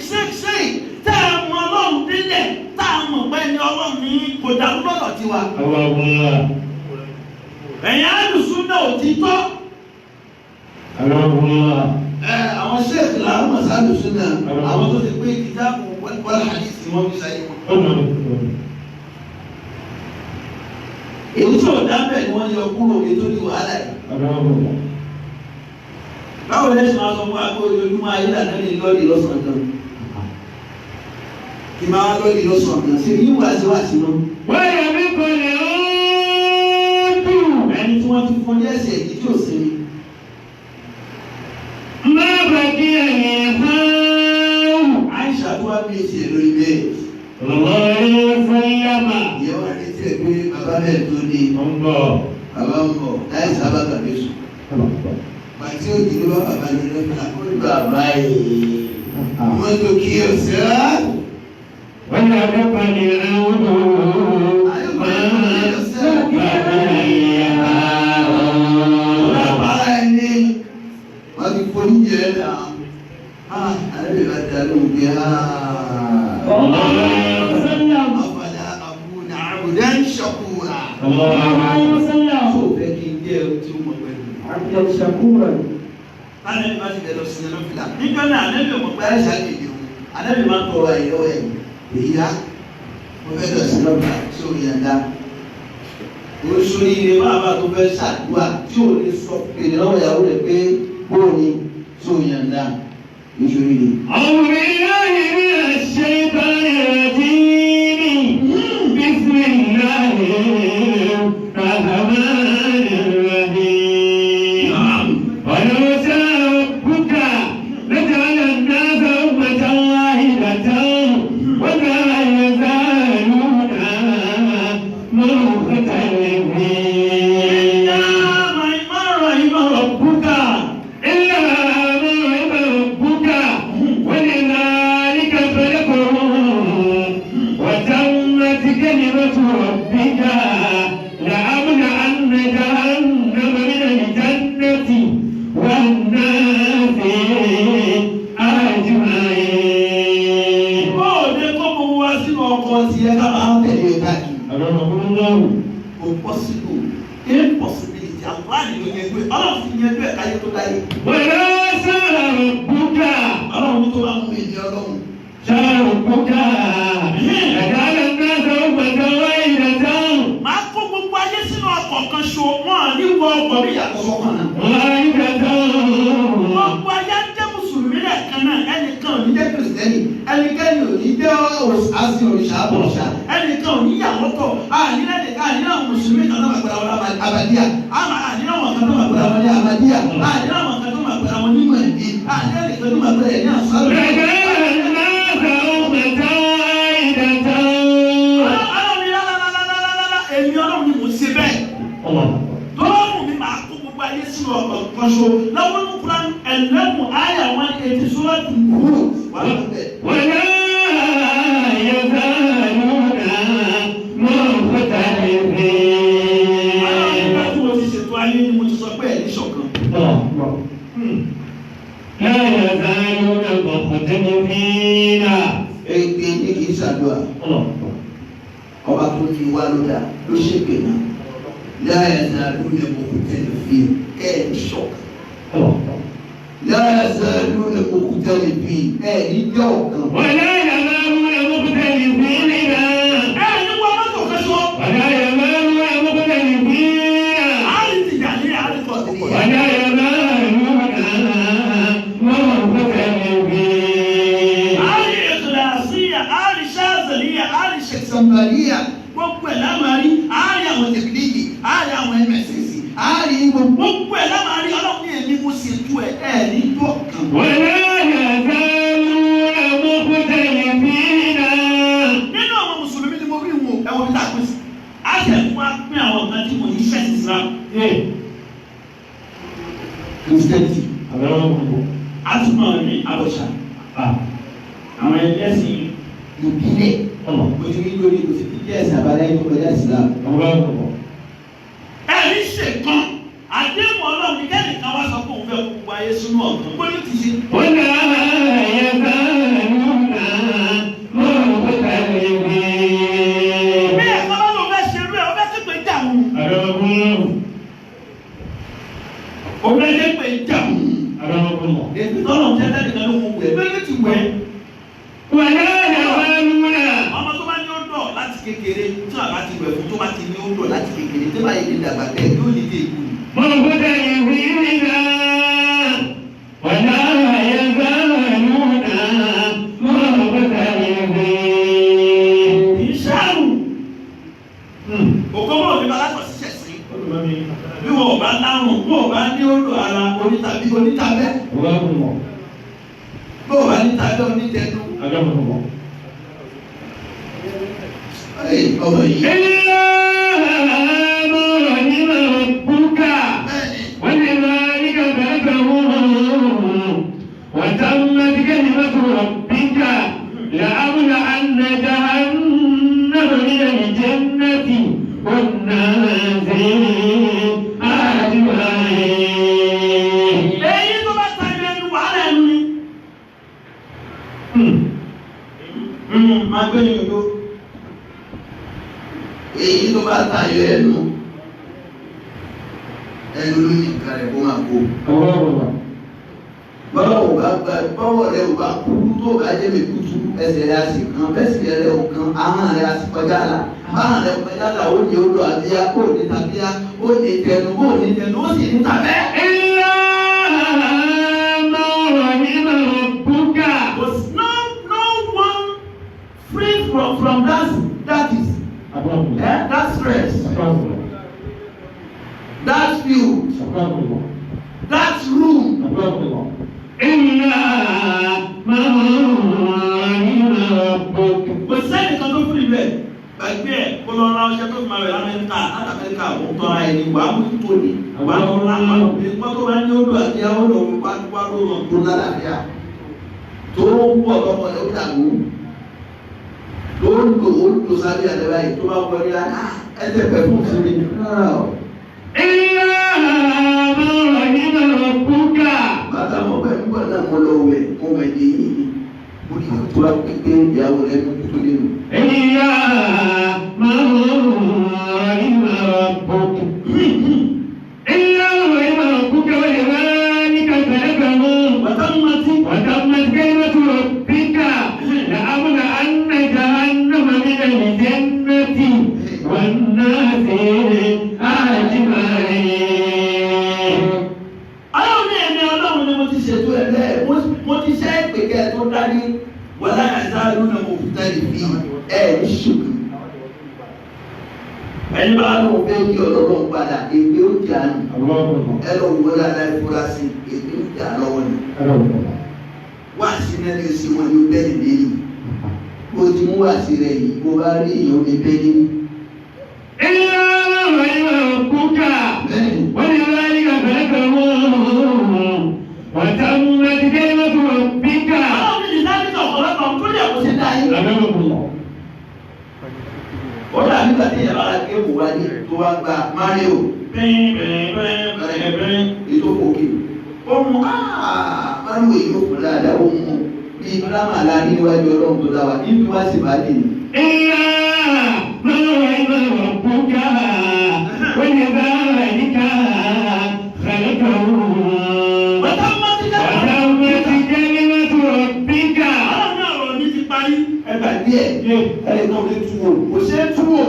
ṣéèkì tá a mọ Ọlọ́run délẹ̀, tá a mọ̀ pé ní Ọlọ́run ní kò dàrú lọ́dọ̀ tiwa. Ẹ̀yin alùsùn náà ò ti tọ́. Àwọn ṣéèkì làwọn mọ̀sá alùsùn náà, àwọn tó ti pé kìtàbù wal hadith tí wọ́n fi ṣayé wọn. Èyí tí ò dábẹ̀ ni wọ́n yọ kúrò ètò ní wàhálà yìí. Báwo lẹ́sìn máa sọ fún wa pé ojoojúmọ́ ayé lànà ní lọ́ọ̀dì lọ́sàn-án kan? Kì máa wá lọ́ọ̀dì lọ́sàn-án kan, ṣe yí wá sí wá sí náà. ويبقى الأمر wọ́n ti fún ní ẹ̀sẹ̀ èyí tí ò sí ni. ما بقي الإحام Àìṣà tó wá bí èsì lórí bẹ́ẹ̀. صلى الله عليه وسلم. Ìyá wa ní tí ẹ pé bàbá bẹ́ẹ̀ tó ní. الله. Bàbá ń bọ̀ láì sábà tàbí sùn. Pàtí ó dìde bá bàbá ní lọ́pàá ó ní bàbá yìí. Wọ́n tó kí o sí ọ́. ولا بقي العود ما بقي الإحام. Bàbá ẹni wọ́n ti fọ́ oúnjẹ náà. Àlẹ́ bá dàrú bí i. الله عليه وسلم. Afala akuna abdan shakura. الله عليه وسلم. Tó fẹ́ kí n jẹ́ ẹrú tí ó mọ̀ pẹ̀lú. عبدا شكورا. Ànábì bá ti bẹ̀rẹ̀ sí ẹnu fìlà. Nígbà náà Ànábì mọ̀ pé Àìṣà lè dé o. Ànábì máa ń tọrọ àìlọ́wọ́ ẹ̀yìn. Èyí á, mo fẹ́ lọ sí lọ́gbà tí ò yẹn dá. Oríṣiríṣi ilé máa bá tó fẹ́ ṣàdúrà tí ò lè sọ èdè lọ́wọ́ ìyàwó rẹ̀ pé bóò ni tí ò yẹn dá. Nítorí ni. أعوذ بالله من الشيطان الرجيم. بسم الله الرحمن الرحيم. ولو شاء ربك لجعل الناس أمة واحدة ولا يزالون مختلفين إلا من رحم ربك ولذلك خلقهم وتمت كلمة ربك لأملأن جهنم من الجنة والناس أجمعين. Ó ní kó mo wá sínú ọkọ̀ tí ẹ ká máa ń tẹ̀lé káàkiri. أكرمكم الله. Kò possible, impossibility, àǹfààní ló yẹ pé ọlọ́run ti yẹ pé ẹ̀ka yẹ tó láyé. ولا شاء ربك Ọlọ́run ní tó bá mú èdè ọlọ́run. شاء ربك لجعل الناس أمة واحدة Màá kó gbogbo ayé sínú ọkọ̀ kan ṣo, wọ́n á ní wọ ọkọ̀ bí ìyàtọ̀ sọ́kàn náà. واحدة. Gbogbo ayé á jẹ́ mùsùlùmí lẹ́ẹ̀kan náà, ẹnìkan ò ní jẹ́ kìrìsìtẹ́nì, ẹnikẹ́ni ò ní jẹ́ àsìn òrìṣà àbọ̀ṣà, ẹnìkan ò ní yàwọ́tọ̀, ànílẹ́nìkan àníláwọn mùsùlùmí kan náà máa gbàdá wọn abadíà, àníláwọn kan náà máa gbàdá wọn ní amadíà, àníláwọn kan náà máa gbàdá wọn ní mọ̀ẹ́bí, ànílẹ́nìkan náà máa gbàdá ẹ̀ ní àṣàlù. لجعل الناس أمة واحدة. Ọlọ́run ní lálálálálálá, èmi ọlọ́run ni mò ń ṣe bẹ́ẹ̀. الله. Tọ́lọ́run mi máa kó gbogbo ayé sínú ọkọ̀ kan ṣo, lọ́wọ́ ní Quran 11 àyà 180 sura Hud wà lọ́bẹ̀. ولا يزالون مختلفين. Ọlọ́run nígbà tí mo ti ṣètò ayé ni mo ti sọ pé ẹ̀ ní ṣọ̀kan. لا يزالون مختلفين. Ègbè ní kì í ṣàdúrà. Ọba tó ní wá ló dá ló ṣègbè náà. Láyà náà ló lè mọ òkútẹ́lẹ̀ fi ẹ̀ ní ṣọ̀kan. Láyà náà ló lè mọ òkútẹ́lẹ̀ fi ẹ̀ ní jẹ́ ọ̀kan. ولا يزالون مختلفين. Ẹ ní wọ́n mọ́tò kẹ́sọ́. ولا يزالون مختلفين. Àárí ti jà ní àárí kọ̀ sí. ولا يزالون مختلفين. Àárí ìkìlàsíyà, àárí ṣáàzàlíyà, àárí ṣẹ̀sàmbàlíyà. Gbogbo ẹ̀ lámàárí, àárí àwọn tẹ̀kíníkì, àárí àwọn MSCC, àárí gbogbo ẹ̀ lámàárí ọlọ́run ní èmi mo sì tú ẹ̀ ní tó ọ̀kan. ولا يزالون مختلفين. Nínú àwọn mùsùlùmí ni mo rí wọn ẹ̀wọ̀n mi tàkùn sí. A ṣe fún wa pín àwọn ọ̀gá tí mo ní ṣẹ́ẹ̀sì Islam. Kìrìsìtẹ́nì. A tún máa ní àbọ̀ṣà. Àwọn ẹlẹ́sìn ìbílẹ̀. Mo ti rí lórí kò sí bí ẹ̀sìn àbáláyé tó kọjá Islam. Ẹ̀rí ṣèkan àdéhùn ọlọ́run ní kẹ́nìkan wá sọ pé òun fẹ́ gbogbo ayé sínú ọ̀kan. Bó ní ti ṣe. ولا يزالون مختلفين. Bí ẹ̀ka bá lọ fẹ́ ṣe rú ẹ̀, ó fẹ́ képe jà wù. Ó fẹ́ képe jà wù. Èmi tọ́lọ̀ ń tẹ́tẹ́ nìkan ló mú wẹ̀. Bẹ́ẹ̀ ni ti wẹ̀. ولا يزالون. Ọmọ tó bá ní ó dọ̀ láti kékeré tí àbá ti wẹ̀ fún tó bá ti ní ó dọ̀ láti kékeré tí bá yẹ ní dàgbà bẹ́ẹ̀ yóò ní dé ìlú. مختلفين. ولا يزالون مختلفين. Ìṣàrù. Òkòmọ̀ òní bá látọ̀ ṣiṣẹ́ sí. Bí wọn bó bá ní odò ara onítàbí onítàbẹ́. Bó bá nítàbẹ́ onítẹ̀dú. Ọmọ yìí. وتمت كلمة ربك لأملأن جهنم من الجنة والناس أجمعين. Èyí tó bá tayọ ẹnu wàhálà ẹnu ni. Máa gbé ní odó. Èyí tó bá tayọ ẹnu ló ní ìkàrẹ̀ kó máa kó. Báwo bá gba báwo rẹ ò bá kú tó bá jẹ́ mi kútu ẹsẹ̀ rẹ àti kan bẹ́sẹ̀ rẹ ò kan ahọ́n rẹ àti kọjá la ahọ́n rẹ kọjá la ó ní odò àbíyá ó ní tàbíyá ó ní tẹnu ó ní tẹnu ó sì ní tàbẹ́. إلا ما رحم ربك. Was no one free from that is that stress, that field, that room. إلا ما رحم ربك. Kò sẹ́ni kan tó fún ibẹ̀ gbàgbé ẹ̀ kó lọ ra ọṣẹ tó fi máa rẹ̀ lamẹ́ríkà láti Amẹ́ríkà ó tọ́ ara ẹni wàá mú tó ní wàá mú lápá ìgbà tó bá ní odò àti àwọn olùwò wá ló lọ tó lálàáfíà tó ń bọ̀ lọ́mọ ẹ̀ ó dàgbò tó ń lò sábẹ́ àdébá yìí tó bá wọlé ẹsẹ̀ pẹ̀ fún ìsinmi rárá o. إلا ما رحم ربك. Bàtà mọ̀ pẹ̀lú gbọ́dọ̀ mọ̀ lọ wẹ̀ mọ̀ wẹ̀ dé yìí mo ní tó bá pépé ìyàwó rẹ̀ mú tó lé nu. إلا ما رحم ربك. إلا ما رحم ربك ولذلك خلقهم. وتمت كلمة ربك لأملأن جهنم من الجنة والناس أجمعين. Ayọ̀ ní ẹ̀mí Ọlọ́run ni mo ti ṣètò ẹ̀ bẹ́ẹ̀ mo ti ṣe ìpèkẹ́ tó dání wọlé àìsàn náà mo fi tẹ́lẹ̀ bí ẹ̀ ní ṣùgbọ́n. Ẹni bá lọ fẹ́ kí Ọlọ́run padà èdè ó jà nù. Ẹ lọ wọ dáadáa ìfúrásì èdè ó jà lọ́wọ́ ni. Wá sí náà ní oṣù wọn ni ó bẹ́ẹ̀ lè yìí. Bó ti mú àṣì rẹ̀ yìí bó bá rí èèyàn lè bẹ́ẹ̀ ní. إلا ما رحم ربك ولذلك خلقهم. وتمت كلمة ربك. Ọlọ́run ní ìdájọ́ ọ̀pọ̀lọpọ̀ tó lè kó sí dáyé. Ó dà nígbà tí ìyàrá kéwù wá ní tó wá gba Mario bẹ́ẹ̀ ètò òkè. Ó mú Mario èyí ó kún dáadáa ó mú bí Ibrahima aláàbí níwájú Ọlọ́run tó dá wa níbi wá sí bàálẹ̀ ni. إلا ما رحم ربك ولذلك خلقهم. وتمت كلمة ربك. Ọlọ́run náà rọ̀ ní ti parí. Ẹgbà díẹ̀ ẹni kan lè tú wò kò ṣeé tú wò.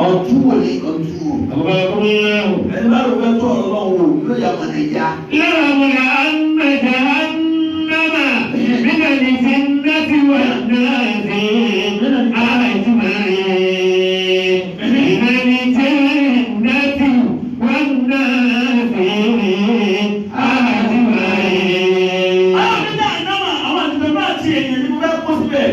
Ọ̀túwò ni ọ̀túwò. Ẹni bá lọ fẹ́ tó Ọlọ́run wò yóò yà mọ̀ Naija. لأملأن جهنم من الجنة والناس أجمعين. من الجنة والناس أجمعين. Àwọn ọ̀dọ́ àdámà àwọn àdìgbẹ́ bá ti èèyàn ní mo fẹ́ kó síbẹ̀.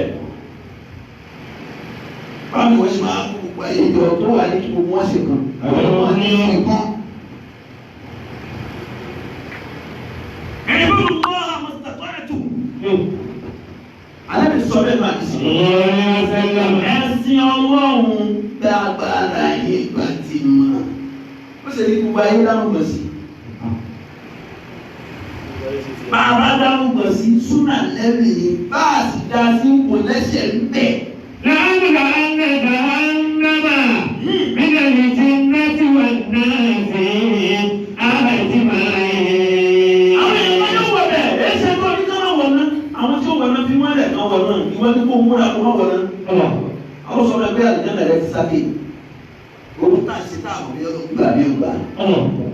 Báwo wọ́n ṣe máa kó gbogbo ayé jọ tó wà ní gbogbo wọn ṣe kan? Àwọn ọmọ ní ìkan. Ẹni bá wù wọ́n àwọn ìtàkọ́ ẹ̀ tù. Alẹ́ mi sọ bẹ́ẹ̀ máa ti sìn. Ẹ̀sìn Ọlọ́run dábàárà yé ìgbà tí mọ̀. Ó ṣe ní gbogbo ayé dáhùn gbọ̀ sí. Bàbá dáhùn gbọ̀ sí súnà lẹ́rìí ni báàsì dá sí kò lẹ́sẹ̀ ń bẹ̀. لأملأن جهنم من الجنة والناس أجمعين. Àwọn èèyàn yóò wọ̀ bẹ̀ ẹ̀ ṣe tó ní káwọn wọ̀ náà. Àwọn tí ó wọ̀ náà fi wọ́n lẹ̀ kan wọ̀ náà. Ìwọ́n ní kó múra kó wọ́n wọ̀ náà. Àwọn sọ̀rọ̀ ẹgbẹ́ àdìjẹ́ náà rẹ̀ ti sáké. Owó tá a ṣe tá a mọ̀ yọ gbà bí ó gbà.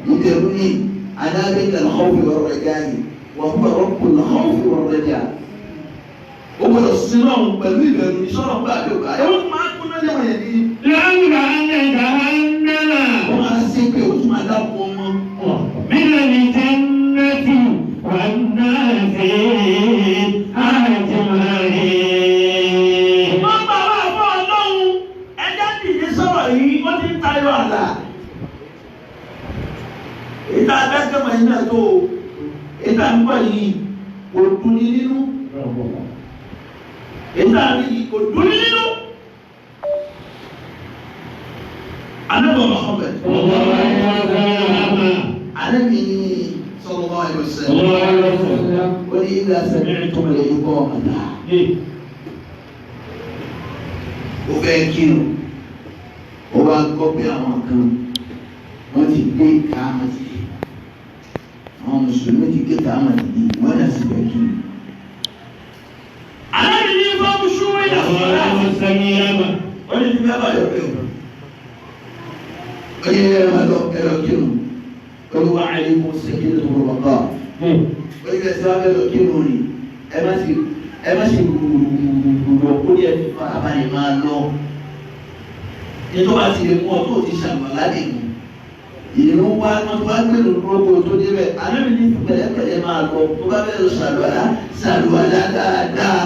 Nítorí ní adágbé lọ́wọ́ fi wọ́n rẹ̀ jáde. Wọ́n gbọ́ rọ́pò lọ́wọ́ fi wọ́n rẹ̀ jáde. Ó gbọ́dọ̀ sin náà pẹ̀lú ìbẹ̀rù ìṣọ́nà gbà bí ó gbà. Ẹ wọ́n máa kún náà lẹ́wọ̀n yẹn ní. لأملأن جهنم. Wọ́n máa ṣe pé o tún máa dákun ìta adájọ́mọ̀ iná tó ìta ń bọ̀ yìí kò dùn ní nínú ìta yìí kò dùn ní nínú. Ànábì Muhammad Ànábì sallallahu alaihi wasallam ó ní idha sami'tum al-iqamata ó fẹ́ kírun ó wá gbọ́ pé àwọn kan wọ́n ti gbé káàmà dìde àwọn mùsùlùmí ti gbé káàmà dìde wọ́n yà sí bẹ́ẹ̀ kírun. Ànábì ní fọ́ọ̀mù ṣúwé ìyàsọ́lá ó ní ti bẹ́ẹ̀ bá yọ pé o. Oye ẹ̀rọ kírun olúwa àìlèmọ sẹ́kìlì tó rọ̀ bá oye ẹ̀sẹ̀ wá bẹ́ẹ̀ lọ kírun ni ẹ má ṣe gbogbo kó ní ẹni farabalẹ̀ máa lọ nítorí wá ti lè mú ọ tó ti ṣàgbọ́lá lè mú ìlú wa wọn tó bá gbèrò lóko tó débẹ̀ alẹ́mi ní pẹ̀lẹ́pẹ̀lẹ́ máa lọ tó bá bẹ́ẹ̀ lọ ṣàlùwàlá dáadáa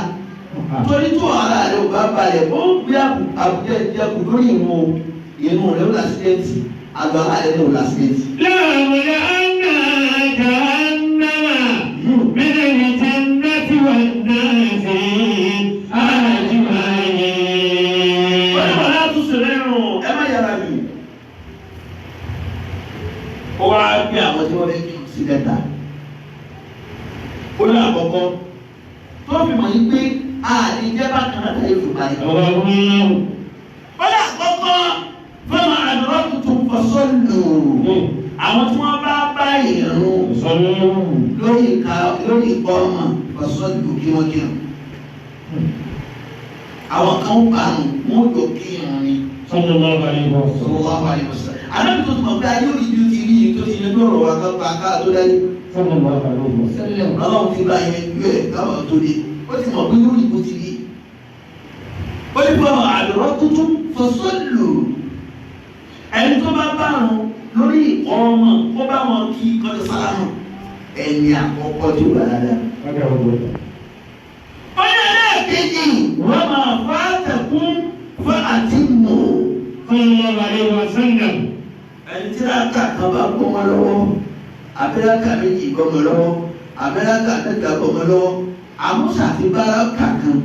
torí tó ara rẹ̀ ò bá balẹ̀ ó ń gbé àbújá ìjẹkù lórí ìrùn rẹ̀ ó lásìlẹ́tì àgbàlá rẹ̀ ó lásìlẹ́tì. láàmúlẹ̀ àná jahannama mílẹ̀ ní jannati wà náà sí àjùmáyé. wọ́n ní wọ́n á tún sọ̀rọ̀ ẹ̀rùn ẹ má yára mi. ó wá gbé àwọn tí wọ́n fẹ́ kí sí lẹ́tà. ó ní àkọ́kọ́ tó fi mọ̀ yín pé àdìjẹ́ bá kan náà láyé fún báyìí. ó ní àkọ́kọ́ fẹ́ràn àdúrà tuntun fọ́sọ́lù àwọn tí wọ́n bá bá ìrún lórí ìkọ́ ọmọ fọ́sọ́lù kí wọ́n kírun. àwọn kan ń parun wọ́n jọ kírun ni. sallallahu alaihi wasallam. àdúrà tó tún mọ̀ pé ayé òyìnbó ti rí i tó ti yẹ lọ́rọ̀ wa kan pa ká tó dájú. sallallahu alaihi wasallam. ọlọ́run ti bá yẹn ju ẹ̀ káwọn tó dé ó ti mọ̀ pé òyìnbó ti rí i. ó ní fẹ́ràn àdúrà tuntun fọ́sọ́lù ẹni tó bá bá wọn lórí ọmọ ó bá wọn kí kọjú sálámù ẹni àkọ́kọ́ tó wà dáadáa. ọyọ ẹlẹ́ẹ̀kejì wọ́n máa fà á tẹ̀kún fún àti mọ̀. sallallahu alaihi wasallam. ẹni tí rákà kan bá gbọ́ wọn lọ́wọ́ abẹ́rákà méjì gbọ́ wọn lọ́wọ́ abẹ́rákà mẹ́ta gbọ́ wọn lọ́wọ́ àmúṣà ti bá rákà kan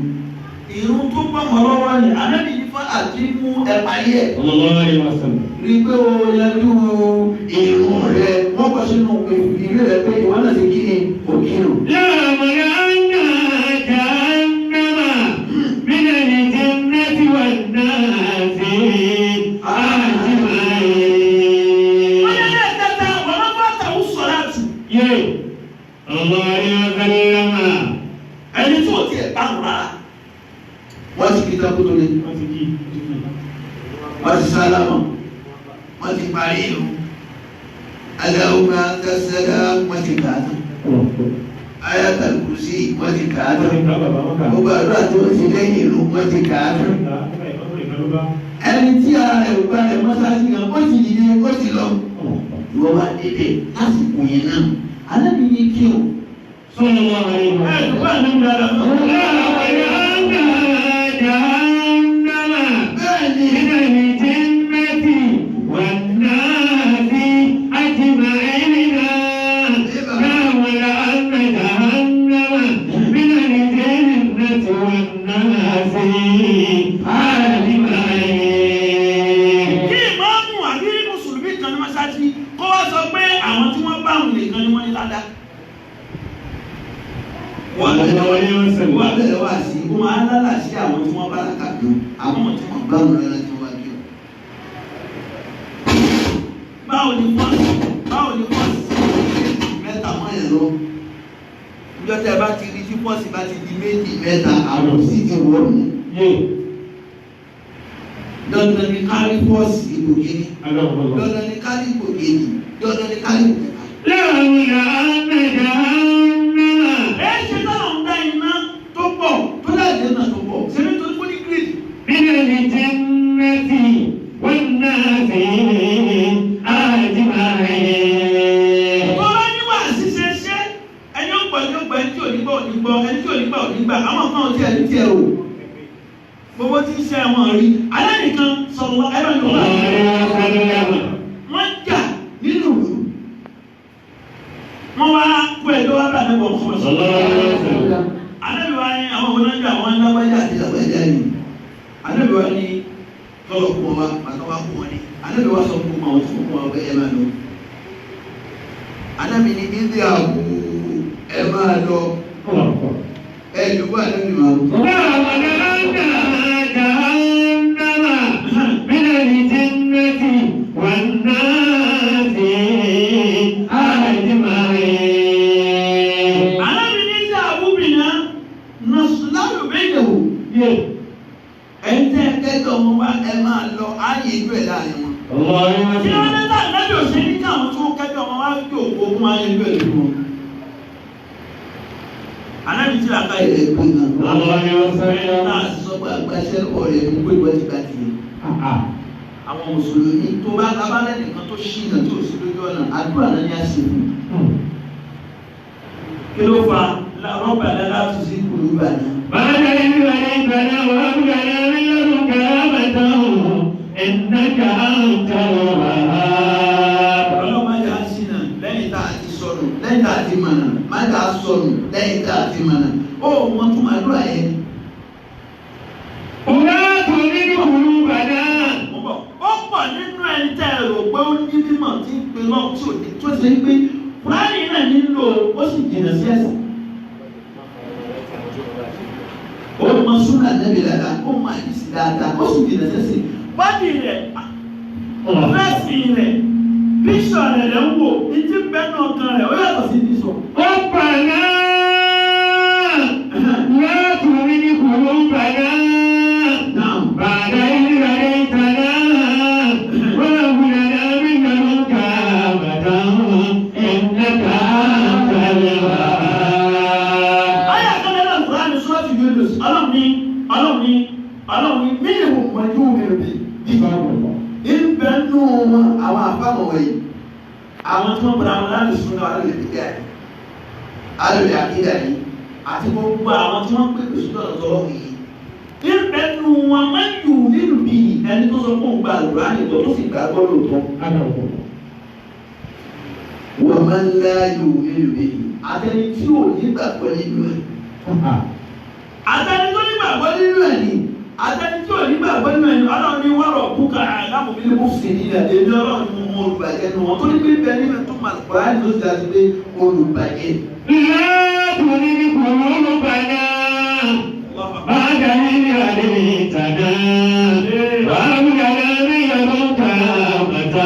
irun tó gbọ́ wọn lọ́wọ́ ni anábì ní fún àti mú ẹ̀pà yẹ. sallallahu alaihi wasallam. rí pé o yanjú irun rẹ wọ́n kọ́ sínú ìwé rẹ pé ìwọ náà ti kí ni òkìrù. láàmúlẹ̀ àná jahannama mílẹ̀ ní jannati wà náà sí àjùmáyé. wọ́n yẹ lẹ́ẹ̀kẹta wọ́n máa bá tàwọn sọ̀rọ̀ àtù. yé sallallahu alaihi wasallam. ẹni tí ò tiẹ̀ bá wọn rárá wọ́n ti kí tákótó lé wọ́n ti sálámà wọ́n ti parí ìlú Allahumma anta salam wọ́n ti kàátà Ayatul Kursi wọ́n ti kàátà gbogbo àdúrà tí wọ́n ti lẹ́yìn ìlú wọ́n ti kàátà ẹni tí ara rẹ̀ ò bá rẹ̀ mọ́sáàsì kan ó ti dìde ó ti lọ ìwọ́n wá dédé lásìkò yẹn náà alábi ní kí o sallallahu alaihi wasallam. wọ́n bẹ̀rẹ̀ wá sí wọ́n á lálà sí àwọn tí wọ́n bá lákà kan àwọn tí wọ́n bá wọn lọ́la tí wọ́n kí o. báwo ni fọ́ọ̀sì mẹ́ta wọ́n yẹn lọ. ìjọ tẹ́ bá ti rí tí fọ́ọ̀sì bá ti di méjì mẹ́ta àwọn sì ti wọ̀ nù. dandan ni kárí fọ́ọ̀sì ipò kìíní dandan ni kárí ipò kìíní dandan ni kárí ipò kìíní. láwùjọ àmẹ́jà من الجنة والناس أجمعين. Bọ́lá ní wà ṣíṣe ṣe ẹni ó gbọ́ ẹni ó gbọ́ ẹni tí ò ní gbọ́ ò ní gbọ́ ẹni tí ò ní gbọ́ ò ní gbà àwọn kan ò tiẹ̀ ní tiẹ̀ o. Gbogbo tí ń ṣe àwọn rí alẹ́ nìkan sọ̀rọ̀ ẹ̀rọ ìlú wa. Wọ́n jà nínú ìlú wọ́n wá kó ẹjọ́ wá bá nípa ọ̀fọ̀ sọ́lọ́. Ànábì wa ní àwọn onájà àwọn lágbájá àti lágbájá yìí. Ànábì wa ní tọ́lọ̀ kú wọn wá àtọ́wá kú wọn ní. Ànábì wa sọ fún wọn fún wọn pé ẹ máa lọ. Ànábì ní ìdí àbò ẹ máa lọ. Ẹ dùgbò ànábì máa lọ. Ẹ̀ńtẹ́ kẹ́kọ̀ọ́ wọn wá ẹ máa lọ ayé ìlú ẹ̀ láàrin wọn. Kí wọ́n ní táà lẹ́bí òṣèlú ní káwọn tó kẹ́kọ̀ọ́ wọn wá gbé òkú ogun ayé ìlú ẹ̀ lù wọn. Ànábì tí a ká ilẹ̀ gbé náà. Náà sì sọ pé àgbàṣẹ́ ọ̀rẹ́ mi gbé ìwé ti bá ti yẹ. Àwọn mùsùlùmí tó bá lábálẹ̀ nìkan tó ṣì náà tí ò sí lójú ọ̀nà àdúrà náà ní àṣìkò. Kí ló fa rọ́bà lẹ́la tó sí kùlù ìbàdàn? Bàdà ìlú àyíkàdà wà bùkàdà mílíọ̀nù kàrámàtà ẹ̀nàkà àǹkàrà. Ọlọ́mọdé á sí náà lẹ́yìn tá a ti sọnù lẹ́yìn tá a ti mọ̀nà má dà á sọnù lẹ́yìn tá a ti mọ̀nà. Ó wọ́n tún máa dúrà yẹn. Òwúrọ̀ tó ní kùlù bàdà. Ó pọ̀ nínú ẹni tẹ́ ẹ rò pé ó ní mímọ̀ tí ń pe lọ́ọ̀ tí ò ní tó ṣe pé Kùránì náà nílò ó sì jìnnà sí ẹ̀sìn. Ó mọ súnà nẹ́bí dáadáa, ó mọ àdìsí dáadáa, ó sì jìnnà sẹ́sìn. Bọ́dì rẹ̀, fẹ́ẹ̀sì rẹ̀, bíṣọ̀ rẹ̀ lẹ́ ń wò, ìdí bẹ́ẹ̀ náà kan rẹ̀, ó yàtọ̀ sí bíṣọ̀. Ó pàlà láti rí ní kùlù bàdà. Bàdà ìlú àyíkàdà wà bùkàdà mílíọ̀nù kàrámàtà ẹ̀nàkà àǹkàrà. Ọlọ́run ní mílíọ̀nù mọ̀jú mẹ́rin bí ìbẹ̀ nù àwọn àfáàmọ̀ wọ̀nyí àwọn tí wọ́n bọ̀dọ̀ àwọn láti súnmọ́ alóòlè bíkẹ́ alóòlè àkídà yìí àti gbogbo àwọn tí wọ́n pè pè sódò ọ̀tọ̀rọ̀ yìí ìbẹ̀ nù wọn mẹ́jù nínú bí ẹni tó sọ fún gba àlùbá nìkan tó sì gbà gbọ́ lóòótọ́ wọ́n máa ń láàyò nínú bí àtẹni tí ò ní gbàgbọ́ nínú ẹ̀ àtẹni tó ní gbàgbọ́ nínú ẹ̀ ni àtẹni tí ò ní gbàgbọ́ nínú ẹ̀ ni Ọlọ́run ní wọ́rọ̀ búkà aláàbòmí ní mọ́fì nílẹ̀ èmi Ọlọ́run ní mo olùbàjẹ́ nù wọn tó ní pé bẹ́ẹ̀ nínú tó máa gbọ́ láti ló ti dájú pé olùbàjẹ́. Ìyá tó ní kùlù olùbàdà bàdà ìlú àyíkàdà wà bùkàdà mílíọ̀nù kàrámàtà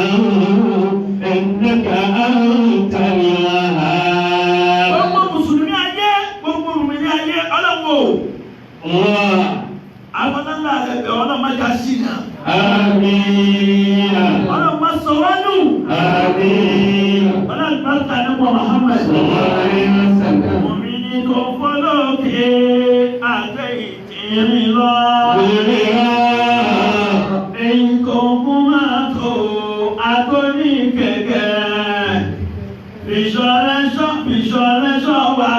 ẹ̀nàkà àǹkàrà. Gbogbo mùsùlùmí ayé gbogbo mùmìnì ayé Ọlọ́run àgbọ̀nàlá ẹ̀bẹ̀ ọlọ́mọdé àṣìnà. Àmín. Ọlọ́mọ sọ̀wọ́nù. Àmín. Ọlọ́mọdé nípa Muhammad. Mùmìnì kò fọlọ́kè àtẹ ìtìrín lọ. Èyí kò kú máa tó àtọ́ní kẹ̀kẹ́. Fìṣọ́lẹ́ṣọ́ wà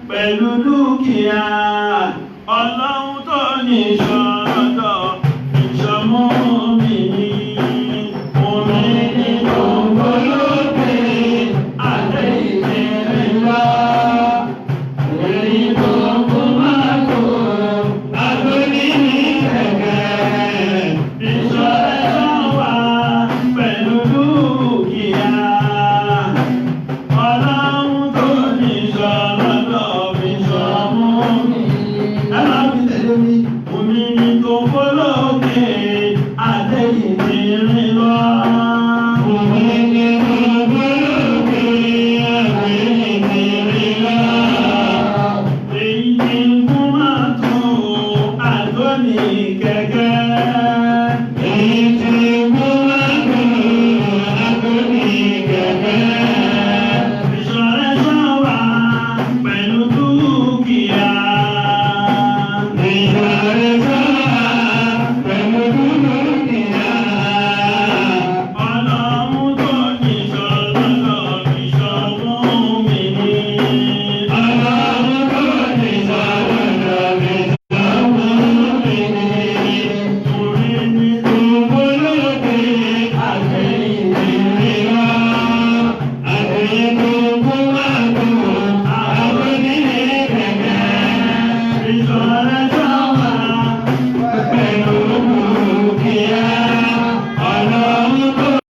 pẹ̀lú dúkìá.